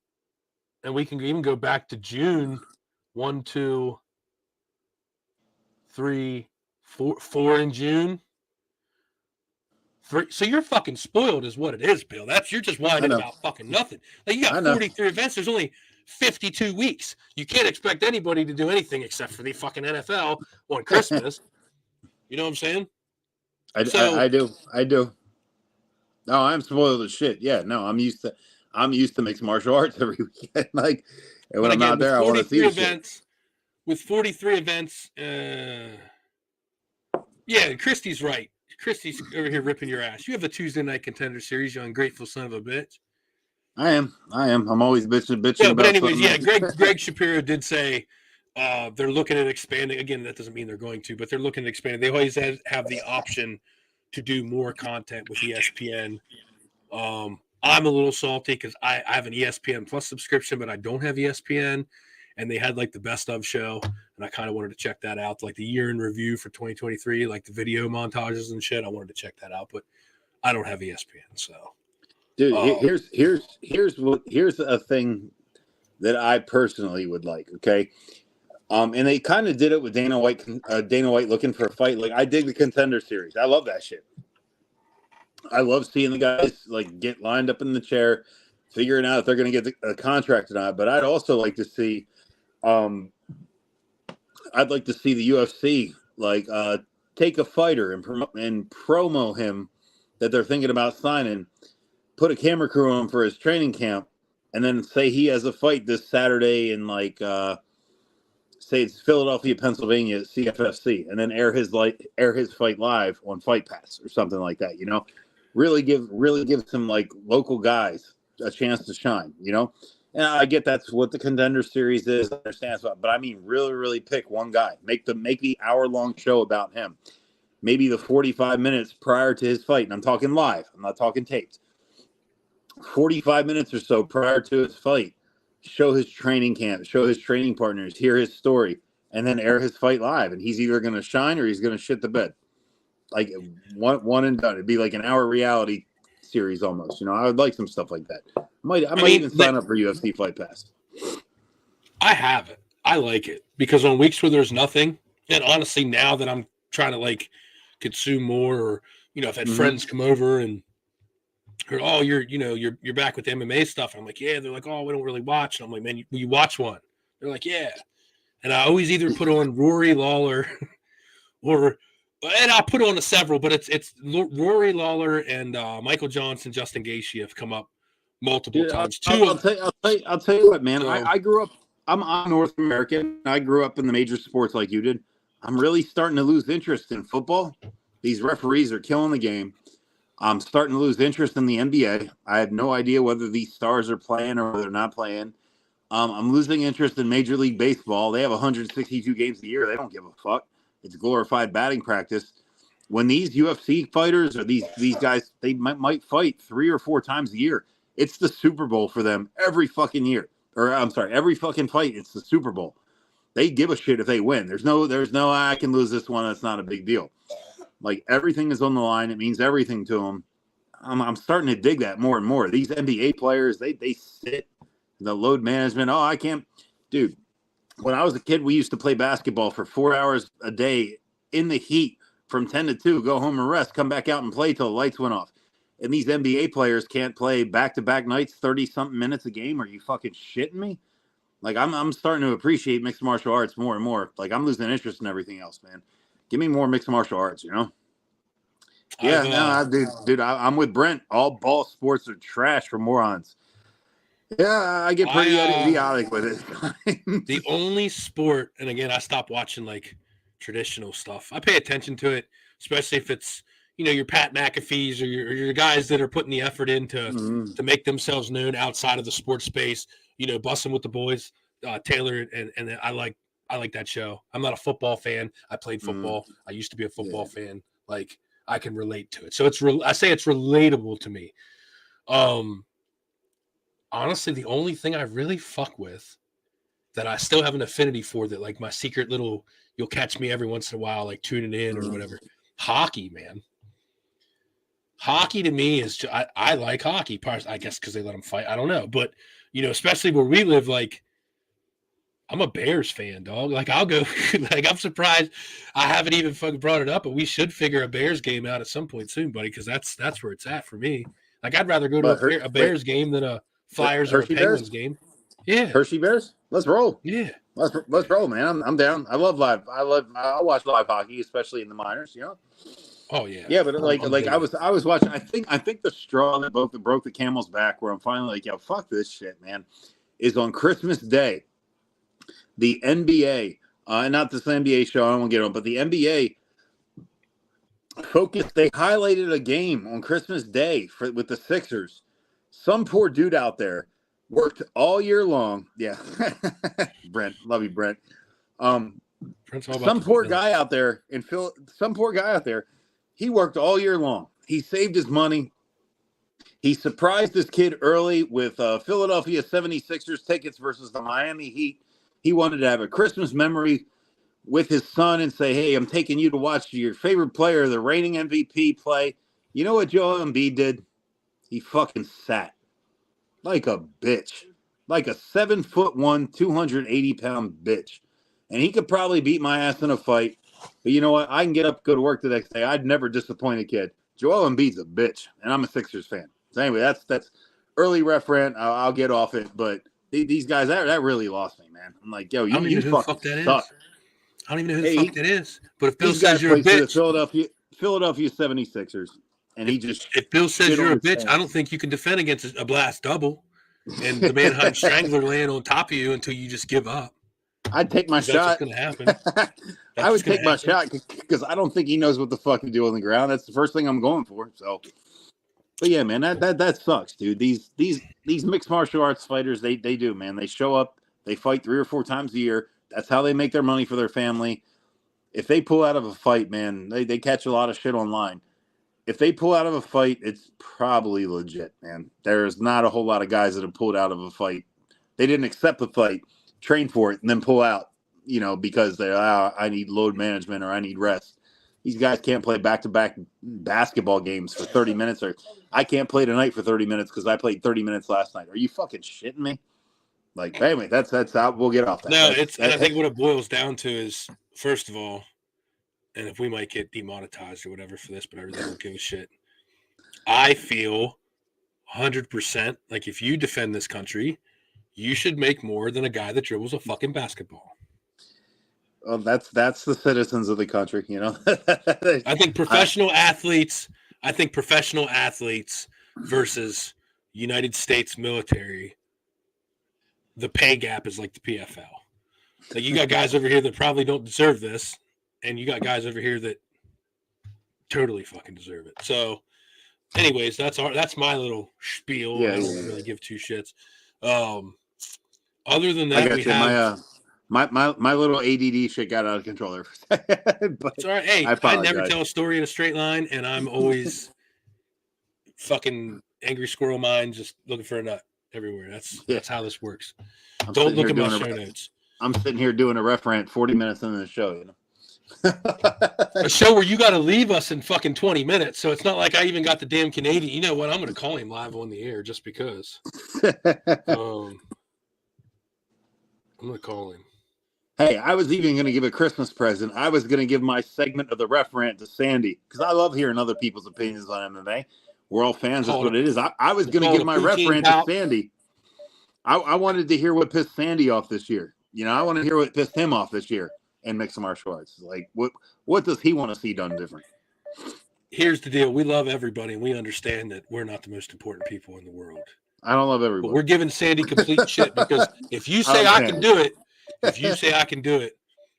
and we can even go back to June, 1, 2, 3, 4 in June. 3. So you're fucking spoiled is what it is, Bill. You're just whining about fucking nothing. Like you got 43 events. There's only 52 weeks. You can't expect anybody to do anything except for the fucking NFL on Christmas. You know what I'm saying? I do. No, I'm spoiled as shit. Yeah, no, I'm used to mixed martial arts every weekend. Like, and when I'm not there, I want to see events. Shit. With 43 events, yeah, Christy's right. Christy's over here ripping your ass. You have the Tuesday Night Contender Series, you ungrateful son of a bitch. I am. I'm always bitching. Yeah, but anyways, yeah, Greg Shapiro did say they're looking at expanding. Again, that doesn't mean they're going to, but they're looking at expanding. They always have the option to do more content with ESPN. I'm a little salty because I have an ESPN Plus subscription, but I don't have ESPN. And they had like the best of show, and I kind of wanted to check that out, like the year in review for 2023, like the video montages and shit. I wanted to check that out, but I don't have ESPN. So, dude, here's a thing that I personally would like. Okay, and they kind of did it with Dana White looking for a fight. Like I dig the Contender Series. I love that shit. I love seeing the guys like get lined up in the chair, figuring out if they're going to get a contract or not. But I'd also like to see. I'd like to see the UFC like take a fighter and promo him that they're thinking about signing, put a camera crew on him for his training camp, and then say he has a fight this Saturday in like say it's Philadelphia, Pennsylvania, CFFC, and then air his fight live on Fight Pass or something like that. Really give some like local guys a chance to shine. And I get that's what the Contender Series is. I understand, but I mean, really pick one guy. Make the hour-long show about him. Maybe the 45 minutes prior to his fight, and I'm talking live. I'm not talking taped. 45 minutes or so prior to his fight, show his training camp, show his training partners, hear his story, and then air his fight live. And he's either going to shine or he's going to shit the bed. Like one and done. It'd be like an hour reality series almost. I would like some stuff like that. I might even sign up for UFC Fight Pass. I have it. I like it because on weeks where there's nothing, and honestly, now that I'm trying to like consume more, or I've had friends come over and heard, oh, you're back with the MMA stuff. And I'm like, yeah. They're like, oh, we don't really watch. And I'm like, man, will you watch one? They're like, yeah. And I always either put on Rory Lawler and I'll put on several, but it's Rory Lawler and Michael Johnson, Justin Gaethje have come up multiple times. I'll tell you what, man. I grew up. I'm North American. I grew up in the major sports like you did. I'm really starting to lose interest in football. These referees are killing the game. I'm starting to lose interest in the NBA. I have no idea whether these stars are playing or they're not playing. I'm losing interest in Major League Baseball. They have 162 games a year. They don't give a fuck. It's glorified batting practice. When these UFC fighters or these guys, they might fight 3 or 4 times a year. It's the Super Bowl for them every fucking year. Or I'm sorry, every fucking fight, it's the Super Bowl. They give a shit if they win. There's no I can lose this one. That's not a big deal. Like everything is on the line. It means everything to them. I'm starting to dig that more and more. These NBA players, they sit the load management. Oh, I can't, dude. When I was a kid, we used to play basketball for 4 hours a day in the heat from 10 to 2, go home and rest, come back out and play till the lights went off. And these NBA players can't play back-to-back nights, 30-something minutes a game. Are you fucking shitting me? Like, I'm starting to appreciate mixed martial arts more and more. Like, I'm losing interest in everything else, man. Give me more mixed martial arts, Yeah, dude, I'm with Brent. All ball sports are trash for morons. Yeah, I get pretty idiotic with it. The only sport, and again, I stopped watching like traditional stuff. I pay attention to it, especially if it's your Pat McAfee's or your guys that are putting the effort in to make themselves known outside of the sports space. Busting with the boys, Taylor, and I like that show. I'm not a football fan. I played football. I used to be a football fan. Like I can relate to it, so I say it's relatable to me. Honestly, the only thing I really fuck with that I still have an affinity for, that like my secret little, you'll catch me every once in a while, like tuning in or whatever. Hockey, man. Hockey to me is, I like hockey. I guess because they let them fight. I don't know. But, especially where we live, like, I'm a Bears fan, dog. Like, I'll go, like, I'm surprised I haven't even fucking brought it up, but we should figure a Bears game out at some point soon, buddy, because that's where it's at for me. Like, I'd rather go to a Bears game than a Flyers or a Penguins game. Yeah. Hershey Bears? Let's roll. Yeah. Let's roll, man. I'm down. I love live. I'll watch live hockey, especially in the minors, Oh yeah. Yeah, but I was watching. I think the straw that broke the camel's back, where I'm finally like, yo, fuck this shit, man, is on Christmas Day. The NBA, and not this NBA show, I don't want to get on, but the NBA focused. They highlighted a game on Christmas Day with the Sixers. Some poor dude out there worked all year long. Yeah, Brent, love you, Brent. Some poor guy out there in Phil. Some poor guy out there. He worked all year long. He saved his money. He surprised this kid early with Philadelphia 76ers tickets versus the Miami Heat. He wanted to have a Christmas memory with his son and say, hey, I'm taking you to watch your favorite player, the reigning MVP, play. You know what Joel Embiid did? He fucking sat like a bitch, like a 7'1", 280-pound bitch. And he could probably beat my ass in a fight. But you know what? I can get up, go to work the next day. I'd never disappoint a kid. Joel Embiid's a bitch, and I'm a Sixers fan. So anyway, that's early referent. I'll get off it. But these guys, that really lost me, man. I'm like, yo, you fucking suck. I don't even know who the fuck that is. But if Bill says you're a bitch, Philadelphia 76ers. And he just, if Bill says you're a bitch, I don't think you can defend against a blast double and the Manhunt Strangler laying on top of you until you just give up. I'd take my shot. That's what's going to happen. I would take my shot because I don't think he knows what the fuck to do on the ground. That's the first thing I'm going for. So, but yeah, man, that sucks, dude. These mixed martial arts fighters, they do, man. They show up, they fight 3 or 4 times a year. That's how they make their money for their family. If they pull out of a fight, man, they catch a lot of shit online. if they pull out of a fight, it's probably legit, man. There's not a whole lot of guys that have pulled out of a fight. They didn't accept the fight, train for it, and then pull out, because I need load management or I need rest. These guys can't play back-to-back basketball games for 30 minutes, or I can't play tonight for 30 minutes because I played 30 minutes last night. Are you fucking shitting me? Like, anyway, that's out. We'll get off that. No, and I think what it boils down to is, first of all, and if we might get demonetized or whatever for this, but I really don't give a shit. I feel 100% like if you defend this country, you should make more than a guy that dribbles a fucking basketball. Well, that's the citizens of the country, I think professional athletes versus United States military, the pay gap is like the PFL. Like, you got guys over here that probably don't deserve this, and you got guys over here that totally fucking deserve it. So, anyways, that's my little spiel. Yeah, I don't really give two shits. Other than that, we have my little ADD shit got out of control there. But it's all right. Hey, I never tell a story in a straight line, and I'm always fucking angry squirrel mind, just looking for a nut everywhere. That's how this works. Don't look at my show notes. I'm sitting here doing a ref rant 40 minutes into the show, A show where you got to leave us in fucking 20 minutes, so it's not like I even got the damn Canadian. You know what? I'm going to call him live on the air just because. I'm going to call him. Hey, I was even going to give a Christmas present. I was going to give my segment of the ref rant to Sandy because I love hearing other people's opinions on MMA. We're all fans. That's what it is. I was going to give my ref rant to Sandy. I wanted to hear what pissed Sandy off this year. I want to hear what pissed him off this year in mixed martial arts. Like, what does he want to see done different? Here's the deal. We love everybody, and we understand that we're not the most important people in the world. I don't love everybody. But we're giving Sandy complete shit because if you say I can do it,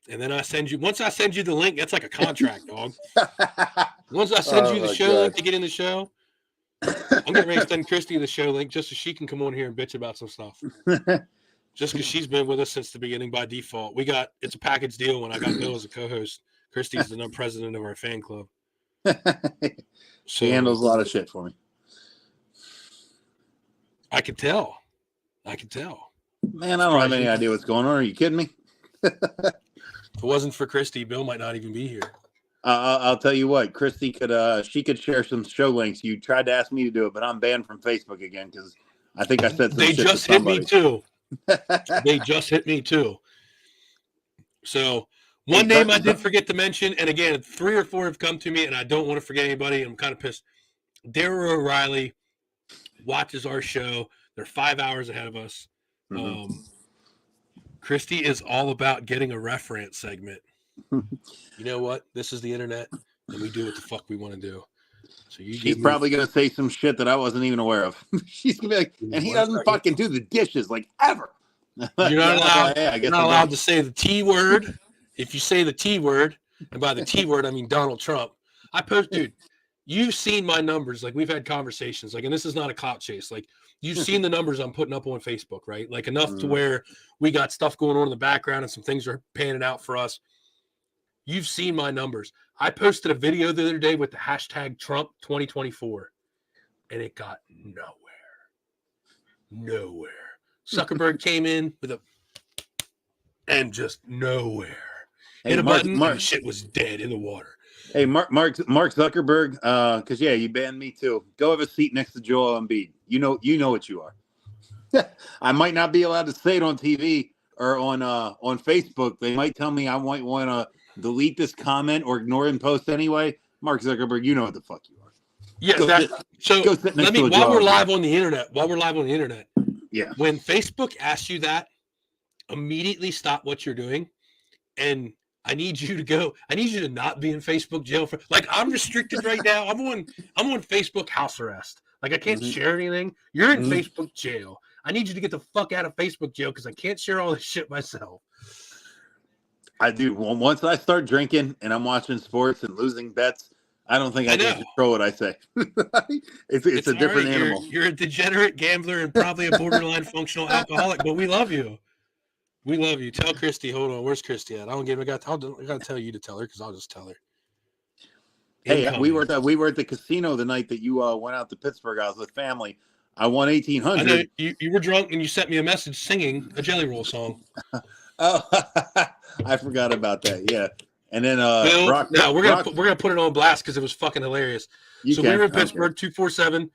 and then once I send you the link, that's like a contract, dog. Once I send you the show link to get in the show, I'm getting ready to send Christy the show link just so she can come on here and bitch about some stuff. Just because she's been with us since the beginning by default. It's a package deal when I got Bill as a co-host. Christy's the president of our fan club. She handles a lot of shit for me. I can tell. Man, I don't have any idea what's going on. Are you kidding me? If it wasn't for Christy, Bill might not even be here. I'll tell you what, Christy she could share some show links. You tried to ask me to do it, but I'm banned from Facebook again because I think I said some shit to somebody. They just hit me too. So one name I did forget to mention, and again, 3 or 4 have come to me, and I don't want to forget anybody. I'm kind of pissed. Darryl O'Reilly watches our show. They're 5 hours ahead of us. Mm-hmm. Christy is all about getting a ref rant segment. You know what? This is the internet, and we do what the fuck we want to do. So she's probably going to say some shit that I wasn't even aware of. She's going to be like, and he doesn't fucking do the dishes, like, ever. You're not allowed, you're not allowed to say the T word. If you say the T word, and by the T word, I mean Donald Trump. Dude, you've seen my numbers. Like, we've had conversations. Like, and this is not a clout chase. Like, you've seen the numbers I'm putting up on Facebook, right? Like, enough to where we got stuff going on in the background and some things are panning out for us. You've seen my numbers. I posted a video the other day with the hashtag Trump 2024, and it got nowhere. Zuckerberg came in and just nowhere. Hey, Hit a button, and shit was dead in the water. Hey, Mark Zuckerberg, because you banned me too. Go have a seat next to Joel Embiid. You know what you are. I might not be allowed to say it on TV or on Facebook. They might tell me I might want to delete this comment or ignore and post anyway. Mark Zuckerberg, you know what the fuck you are. Yeah. While we're live on the internet. Yeah. When Facebook asks you that, immediately stop what you're doing, and I need you to not be in Facebook jail I'm restricted right now. I'm on Facebook house arrest. Like, I can't share anything. You're in Facebook jail. I need you to get the fuck out of Facebook jail because I can't share all this shit myself. I do. Well, once I start drinking and I'm watching sports and losing bets, I don't think I can control what I say. it's a different animal. You're a degenerate gambler and probably a borderline functional alcoholic, but we love you. We love you. Tell Christy. Hold on. Where's Christy at? I got to tell you to tell her because I'll just tell her. Hey, we were at the casino the night that you went out to Pittsburgh. I was with family. I won 1,800. I know you were drunk and you sent me a message singing a Jelly Roll song. Oh, I forgot about that. Yeah, and then Bill, Brock. we're gonna put it on blast because it was fucking hilarious. We were in Pittsburgh, 247.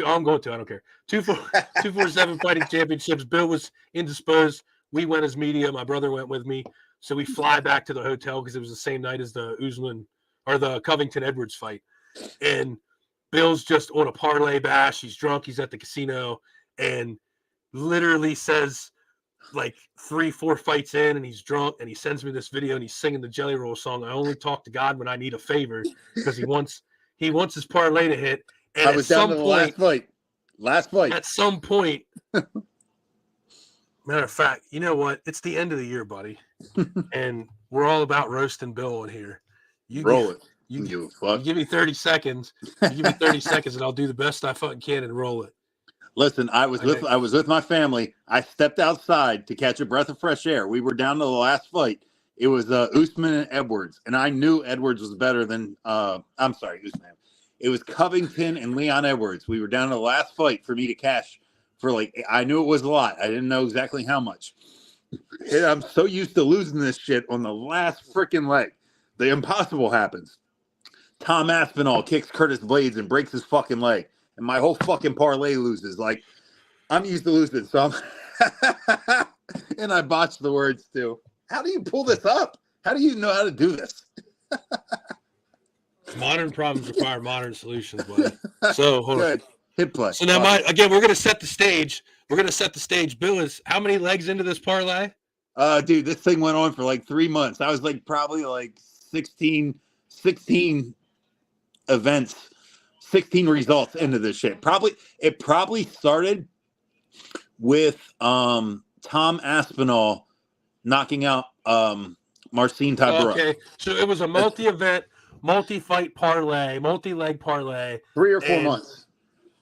I'm going to. I don't care. 247 fighting championships. Bill was indisposed. We went as media. My brother went with me. So we fly back to the hotel because it was the same night as the Usman or the Covington Edwards fight. And Bill's just on a parlay bash. He's drunk. He's at the casino and literally says like 3-4 fights in and he's drunk and he sends me this video and he's singing the Jelly Roll song. I only talk to God when I need a favor because he wants his parlay to hit. And I was down to the last fight. At some point, matter of fact, you know what? It's the end of the year, buddy. And we're all about roasting Bill in here. You give me 30 seconds. You give me 30 seconds and I'll do the best I fucking can and roll it. Listen, I was with my family. I stepped outside to catch a breath of fresh air. We were down to the last fight. It was Usman and Edwards, and I knew Edwards was better than Usman. It was Covington and Leon Edwards. We were down to the last fight for me to cash for I knew it was a lot. I didn't know exactly how much. And I'm so used to losing this shit on the last freaking leg. The impossible happens. Tom Aspinall kicks Curtis Blades and breaks his fucking leg. And my whole fucking parlay loses. Like, I'm used to losing, so I'm and I botched the words too. How do you pull this up? How do you know how to do this? Modern problems require modern solutions, buddy. So hold on. Hit play. So now we're gonna set the stage. Bill is how many legs into this parlay? Dude, this thing went on for like 3 months. I was probably 16 events. 16 results into this shit. It probably started with Tom Aspinall knocking out Marcin Tybura. Okay, so it was a multi-event, multi-fight parlay, multi-leg parlay. 3 or 4 months.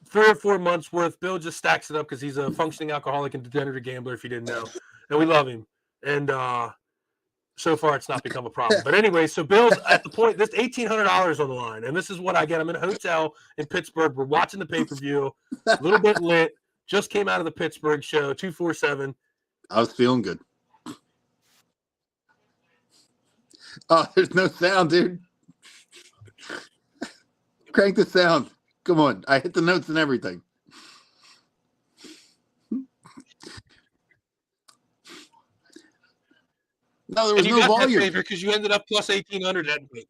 3 or 4 months worth. Bill just stacks it up because he's a functioning alcoholic and degenerate gambler, if you didn't know. And we love him. And so far, it's not become a problem. But anyway, so Bill's at the point, there's $1,800 on the line. And this is what I get. I'm in a hotel in Pittsburgh. We're watching the pay-per-view. A little bit lit. Just came out of the Pittsburgh show, 247. I was feeling good. Oh, there's no sound, dude. Crank the sound. Come on. I hit the notes and everything. No, there was no volume because you ended up plus 1,800 that week.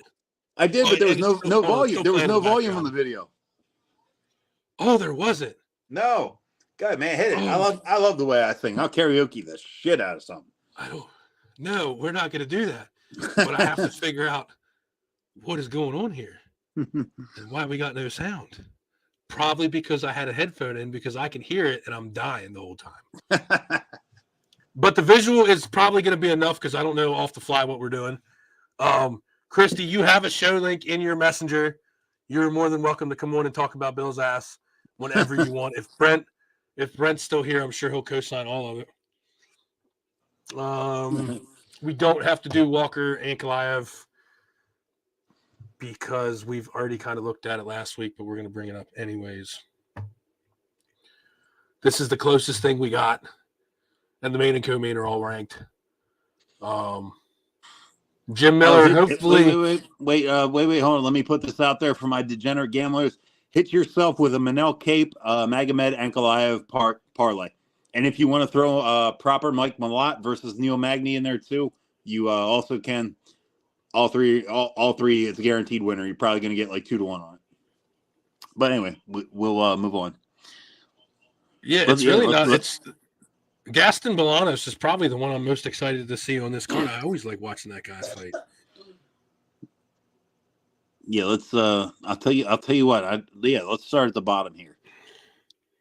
I did, but there was no volume. There was no volume on the video. Oh, there wasn't. No, God, man, hit it. I love the way I sing. I'll karaoke the shit out of something. No, we're not going to do that. But I have to figure out what is going on here and why we got no sound. Probably because I had a headphone in because I can hear it and I'm dying the whole time. But the visual is probably going to be enough because I don't know off the fly what we're doing. Christy, you have a show link in your messenger. You're more than welcome to come on and talk about Bill's ass whenever you want. If Brent's still here, I'm sure he'll co-sign all of it. We don't have to do Walker Ankalaev because we've already kind of looked at it last week, but we're going to bring it up anyways. This is the closest thing we got. And the main and co-main are all ranked. Jim Miller, hopefully. Wait, hold on. Let me put this out there for my degenerate gamblers. Hit yourself with a Manel Cape, Magomed Ankalaev parlay. And if you want to throw proper Mike Malott versus Neil Magny in there too, you also can. All three, it's a guaranteed winner. You're probably going to get 2-1 on it. But anyway, we'll move on. Yeah, it's really not. It's Gaston Bolanos is probably the one I'm most excited to see on this card. I always like watching that guy fight. Yeah, let's. I'll tell you what. Let's start at the bottom here.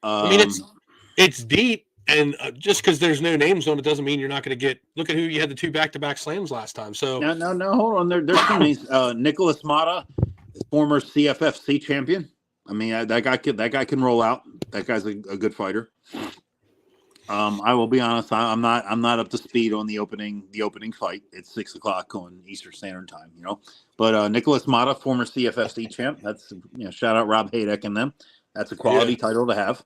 I mean, it's deep, and just because there's no names on it doesn't mean you're not going to get. Look at who you had the 2 back-to-back slams last time. So no, hold on. There's some names. Nicholas Mata, former CFFC champion. I mean, that guy can roll out. That guy's a good fighter. I will be honest. I'm not up to speed on the opening fight. It's 6:00 on Eastern Standard Time. But Nicholas Mata, former CFFC champ. That's shout out Rob Hayek and them. That's a quality title to have.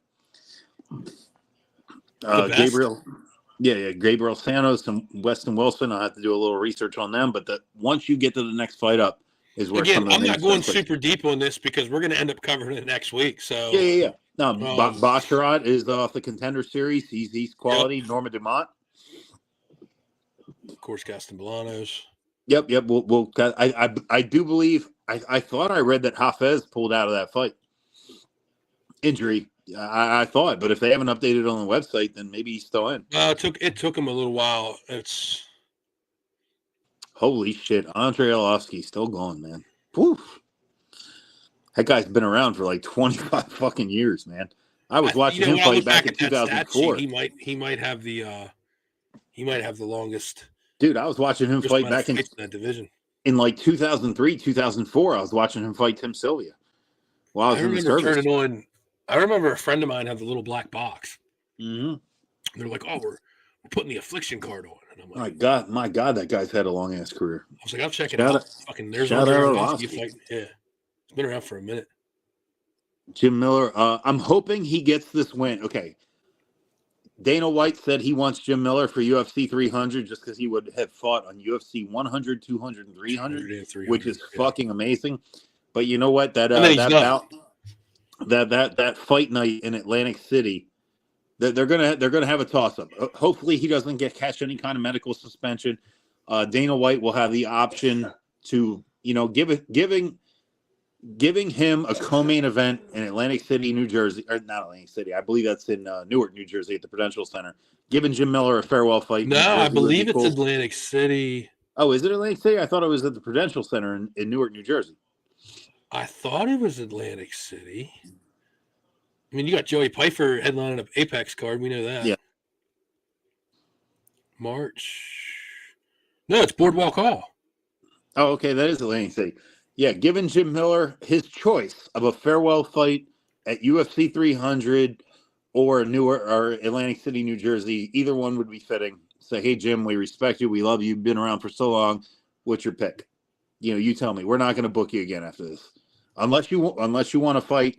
Gabriel, Gabriel Santos and Weston Wilson. I'll have to do a little research on them. But once you get to the next fight up, is where again, some of the I'm not names going start super deep on this because we're going to end up covering it next week. So yeah. No, Basharat is off the Contender Series. He's quality. Yep. Norma Dumont. Of course, Gaston Bolanos. Yep. I do believe. I thought I read that Hafez pulled out of that fight. Injury. I thought, but if they haven't updated on the website, then maybe he's still in. It took him a little while. It's holy shit. Andre Arlovsky still going, man. Poof. That guy's been around for like 25 fucking years, man. I was watching him fight back in 2004. He might have the longest. Dude, I was watching him fight back in that division. In like 2003, 2004, I was watching him fight Tim Sylvia while I was in the service. I remember a friend of mine had the little black box. Mm-hmm. They're like, "Oh, we're putting the affliction card on," and I'm like, my God, that guy's had a long ass career. I was like, "I'll check it out." Fucking, there's shout out fight. Yeah, it's been around for a minute. Jim Miller. I'm hoping he gets this win. Okay. Dana White said he wants Jim Miller for UFC 300 just because he would have fought on UFC 100, 200, and 300, which is fucking amazing. But you know what? That fight night in Atlantic City, they're gonna have a toss up. Hopefully, he doesn't catch any kind of medical suspension. Dana White will have the option to giving him a co-main event in Atlantic City, New Jersey, or not Atlantic City. I believe that's in Newark, New Jersey, at the Prudential Center. Giving Jim Miller a farewell fight. No, I believe it's Atlantic City. Oh, is it Atlantic City? I thought it was at the Prudential Center in Newark, New Jersey. I thought it was Atlantic City. I mean, you got Joey Pfeiffer headlining an Apex card. We know that. Yeah. March. No, it's Boardwalk Hall. Oh, okay. That is Atlantic City. Yeah, giving Jim Miller his choice of a farewell fight at UFC 300 or Newark or Atlantic City, New Jersey. Either one would be fitting. Say, hey, Jim, we respect you. We love you. You've been around for so long. What's your pick? You tell me. We're not going to book you again after this. Unless you want to fight,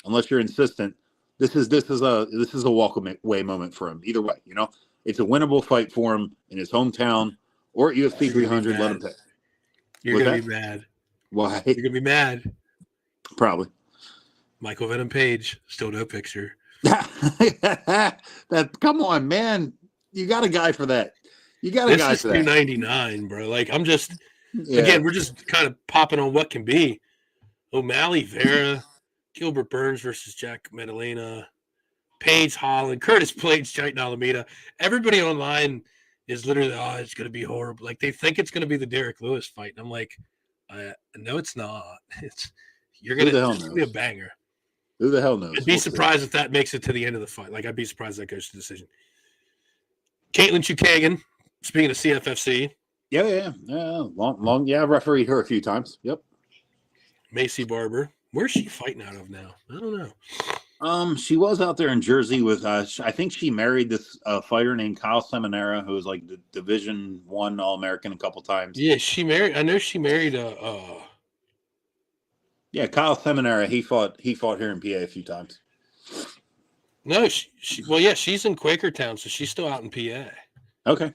unless you're insistent. This is a walk away moment for him. Either way, it's a winnable fight for him in his hometown or at UFC 300. Let him pick. You're going to be mad. Why? You're going to be mad. Probably. Michael Venom Page, still no picture. Come on, man. You got a guy for that. You got a guy for that. This is $2.99, bro. Like, I'm just, again, we're just kind of popping on what can be. O'Malley, Vera, Gilbert Burns versus Jack Medellina, Paige Holland, Curtis Blades, Chitin Alameda. Everybody online is literally, it's going to be horrible. Like, they think it's going to be the Derek Lewis fight. And I'm like, no, it's not. It's going to be a banger. Who the hell knows? I'd be surprised if that makes it to the end of the fight. Like, I'd be surprised if that goes to decision. Caitlin Chukagian, speaking of CFFC. Yeah. Long. Yeah, I refereed her a few times. Yep. Macy Barber. Where's she fighting out of now? I don't know. She was out there in Jersey with I think she married this fighter named Kyle Seminara, who was like the Division I All-American a couple times. Yeah, she married. I know she married Yeah, Kyle Seminara. He fought here in PA a few times. No, she's in Quakertown, so she's still out in PA. Okay.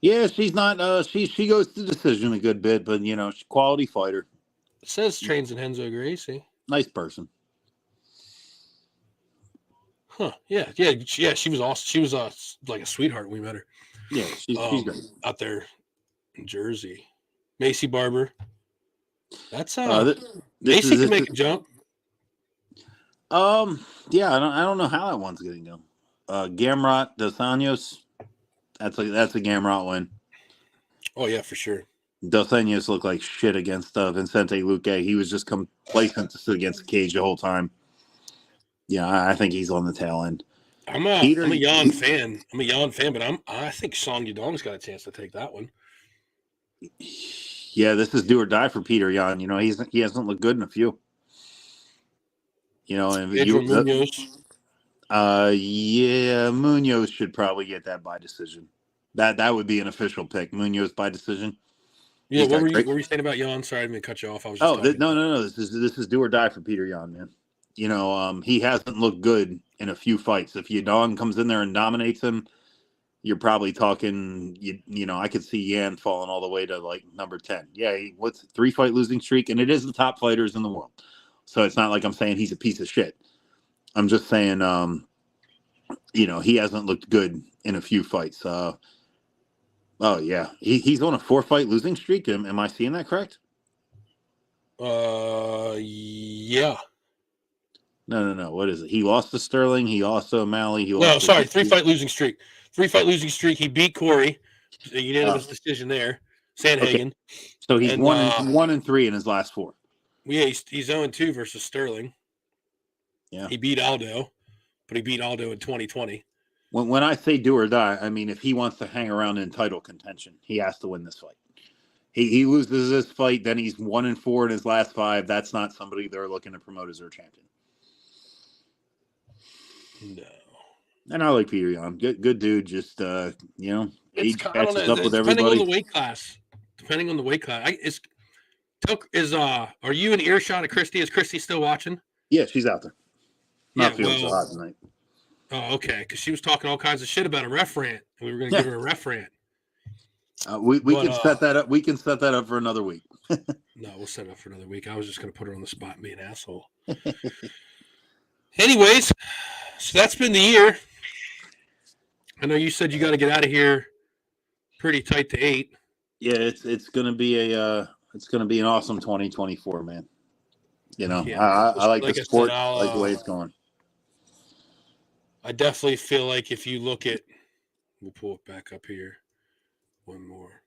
Yeah, she's not. She goes to decision a good bit, but she's a quality fighter. It says trains in Henzo Gracie. Nice person. Huh? Yeah. She was awesome. She was like a sweetheart when we met her. Yeah, she's great out there in Jersey. Macy Barber. That's Macy can make a jump. Yeah, I don't know how that one's going to go. Gamrot Dos Anjos. That's a Gamrot win. Oh yeah, for sure. Dos Anjos looked like shit against Vincente Luque. He was just complacent to sit against the cage the whole time. Yeah, I think he's on the tail end. I'm a Jan fan. But I think Sean Yadong's got a chance to take that one. Yeah, this is do or die for Peter Yan. he hasn't looked good in a few. And Yeah, Munoz should probably get that by decision. That would be an official pick. Munoz by decision. Yeah, what were you saying about Jan? Sorry, I didn't mean to cut you off. I was just talking. No. This is do or die for Peter Yan, man. You know, he hasn't looked good in a few fights. If Yadong comes in there and dominates him, you're probably talking. You know, I could see Yan falling all the way to like number 10. Yeah, what's 3-fight losing streak, and it is the top fighters in the world. So it's not like I'm saying he's a piece of shit. I'm just saying, you know, he hasn't looked good in a few fights. Oh yeah, he's on a 4-fight losing streak. Am I seeing that correct? Yeah. No. What is it? He lost to Sterling. He lost to O'Malley. No, sorry, 3-fight losing streak. 3-fight losing streak. He beat Corey. A unanimous decision there. Sandhagen. Okay. So he's 1-3 in his last 4. Yeah, he's 0-2 versus Sterling. Yeah. He beat Aldo, but he beat Aldo in 2020. When I say do or die, I mean if he wants to hang around in title contention, he has to win this fight. He loses this fight, then he's 1-4 in his last 5. That's not somebody they're looking to promote as their champion. No. And I like Peter Yan. Good dude. Just you know, age catches up with everybody. Depending on the weight class. Are you in earshot of Christy? Is Christy still watching? Yeah, she's out there. Not feeling so hot tonight. Oh, okay. Because she was talking all kinds of shit about a ref rant, and we were going to give her a ref rant. We can set that up. We can set that up for another week. No, we'll set it up for another week. I was just going to put her on the spot and be an asshole. Anyways, so that's been the year. I know you said you got to get out of here pretty tight to 8. Yeah, it's going to be an awesome 2024, man. You know, yeah, I like the sport. I like the way it's going. I definitely feel like if you look at, we'll pull it back up here. One more.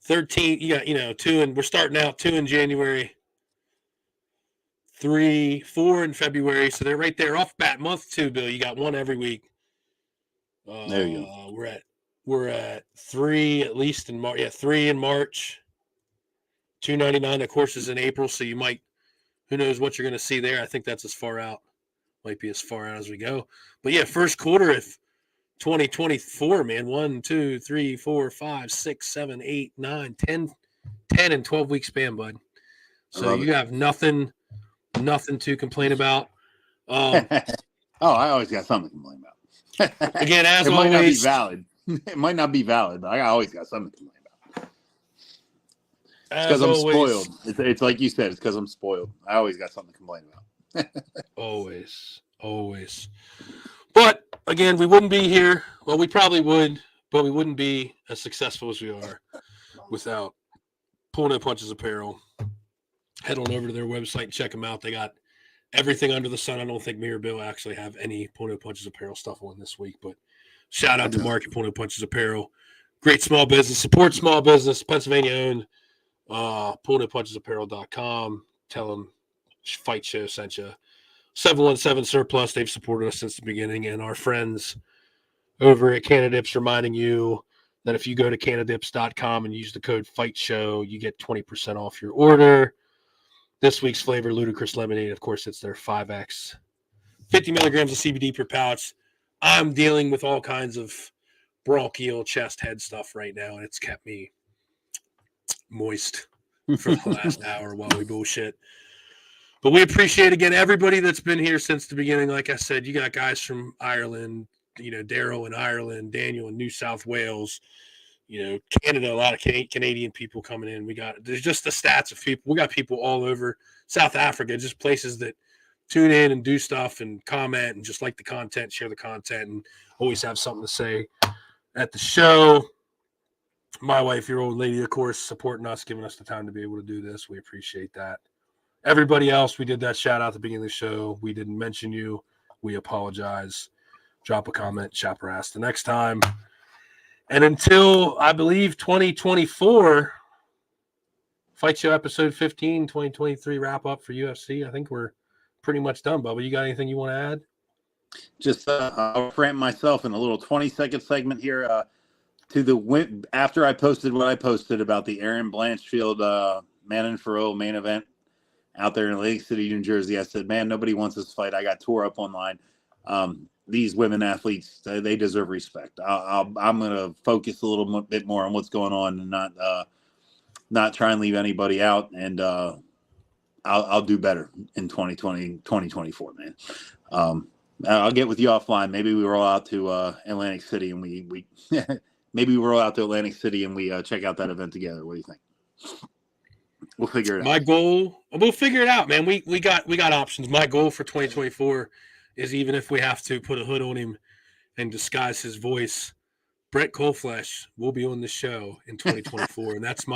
13, you got, 2, and we're starting out 2 in January, 3, 4 in February. So they're right there off bat. Month 2, Bill. You got 1 every week. There you go. We're at 3 at least in March. Yeah, 3 in March. 299, of course, is in April. So you might, who knows what you're going to see there. I think that's as far out. Might be as far out as we go. But yeah, first quarter of 2024, man. 1, 2, 3, 4, 5, 6, 7, 8, 9, 10 and 12 week span, bud. So you have nothing to complain about. I always got something to complain about. Again, as it always, might not be valid. It might not be valid, but I always got something to complain about. It's because I'm spoiled. It's like you said. It's because I'm spoiled. I always got something to complain about. Always. But again, we wouldn't be here. Well, we probably would, but we wouldn't be as successful as we are without Pulling No Punches Apparel. Head on over to their website and check them out. They got everything under the sun. I don't think me or Bill actually have any Pulling No Punches Apparel stuff on this week, but shout out to Mark at Pulling No Punches Apparel. Great small business. Support small business. Pennsylvania owned. PullingNoPunchesApparel.com. Tell them Fight Show sent you. 717 Surplus. They've supported us since the beginning. And our friends over at Cannadips reminding you that if you go to Cannadips.com and use the code FightShow, you get 20% off your order. This week's flavor, Ludicrous Lemonade, of course, it's their 5X. 50 milligrams of CBD per pouch. I'm dealing with all kinds of bronchial, chest, head stuff right now, and it's kept me moist for the last hour while we bullshit. But we appreciate, again, everybody that's been here since the beginning. Like I said, you got guys from Ireland, Daryl in Ireland, Daniel in New South Wales, Canada, a lot of Canadian people coming in. There's just the stats of people. We got people all over South Africa, just places that tune in and do stuff and comment and just like the content, share the content, and always have something to say at the show. My wife, your old lady, of course, supporting us, giving us the time to be able to do this. We appreciate that. Everybody else, we did that shout out at the beginning of the show. We didn't mention you. We apologize. Drop a comment, chop our ass the next time. And until, I believe, 2024, Fight Show episode 15, 2023 wrap up for UFC. I think we're pretty much done, Bubba. You got anything you want to add? Just I'll frame myself in a little 20-second segment here after I posted what I posted about the Aaron Blanchfield Manon Farrell main event out there in Lake City, New Jersey. I said, man, nobody wants this fight. I got tore up online. These women athletes, they deserve respect. I'm going to focus a little bit more on what's going on and not try and leave anybody out. And I'll do better in 2024, man. I'll get with you offline. Maybe we roll out to Atlantic City and we maybe we roll out to Atlantic City and we check out that event together. What do you think? We'll figure it out. My goal, we'll figure it out, man. We got options. My goal for 2024 is, even if we have to put a hood on him and disguise his voice, Brett Coleflesh will be on the show in 2024. And that's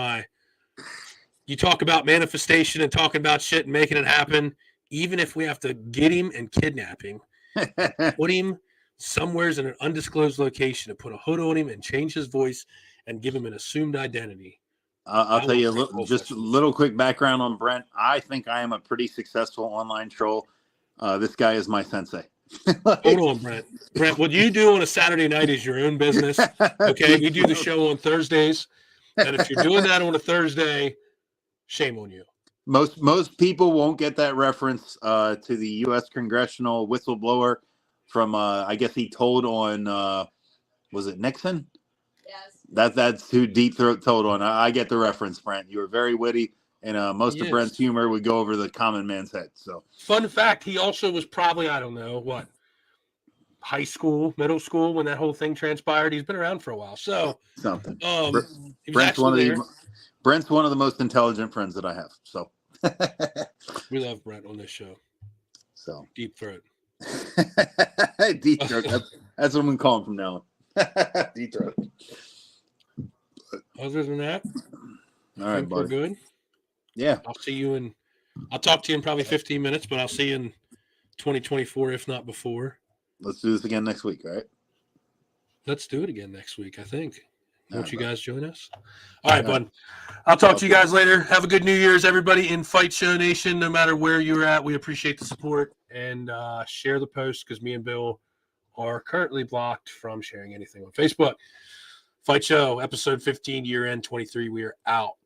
you talk about manifestation and talking about shit and making it happen. Even if we have to get him and kidnap him, put him somewhere in an undisclosed location to put a hood on him and change his voice and give him an assumed identity. I'll tell you just a little quick background on Brent. I think I am a pretty successful online troll. This guy is my sensei. Hold on, Brent. Brent, what you do on a Saturday night is your own business. Okay, we do the show on Thursdays, and if you're doing that on a Thursday, shame on you. Most people won't get that reference to the U.S. congressional whistleblower from I guess he told on was it Nixon? Yes. That's who Deep Throat told on. I get the reference, Brent. You were very witty. And most of Brent's humor would go over the common man's head. So, fun fact: he also was probably, I don't know what, high school, middle school when that whole thing transpired. He's been around for a while. So something. Brent's one of the most intelligent friends that I have. So we love Brent on this show. So Deep Throat. Deep Throat. That's what I'm gonna call him from now on. Deep Throat. Other than that, all right, buddy. We're good. Yeah. I'll talk to you in probably 15 minutes, but I'll see you in 2024, if not before. Let's do this again next week, all right? Let's do it again next week, I think. Won't you guys join us? All right, bud. I'll talk to you guys later. Have a good New Year's, everybody in Fight Show Nation, no matter where you're at. We appreciate the support, and share the post because me and Bill are currently blocked from sharing anything on Facebook. Fight Show, episode 15, year end 23. We are out.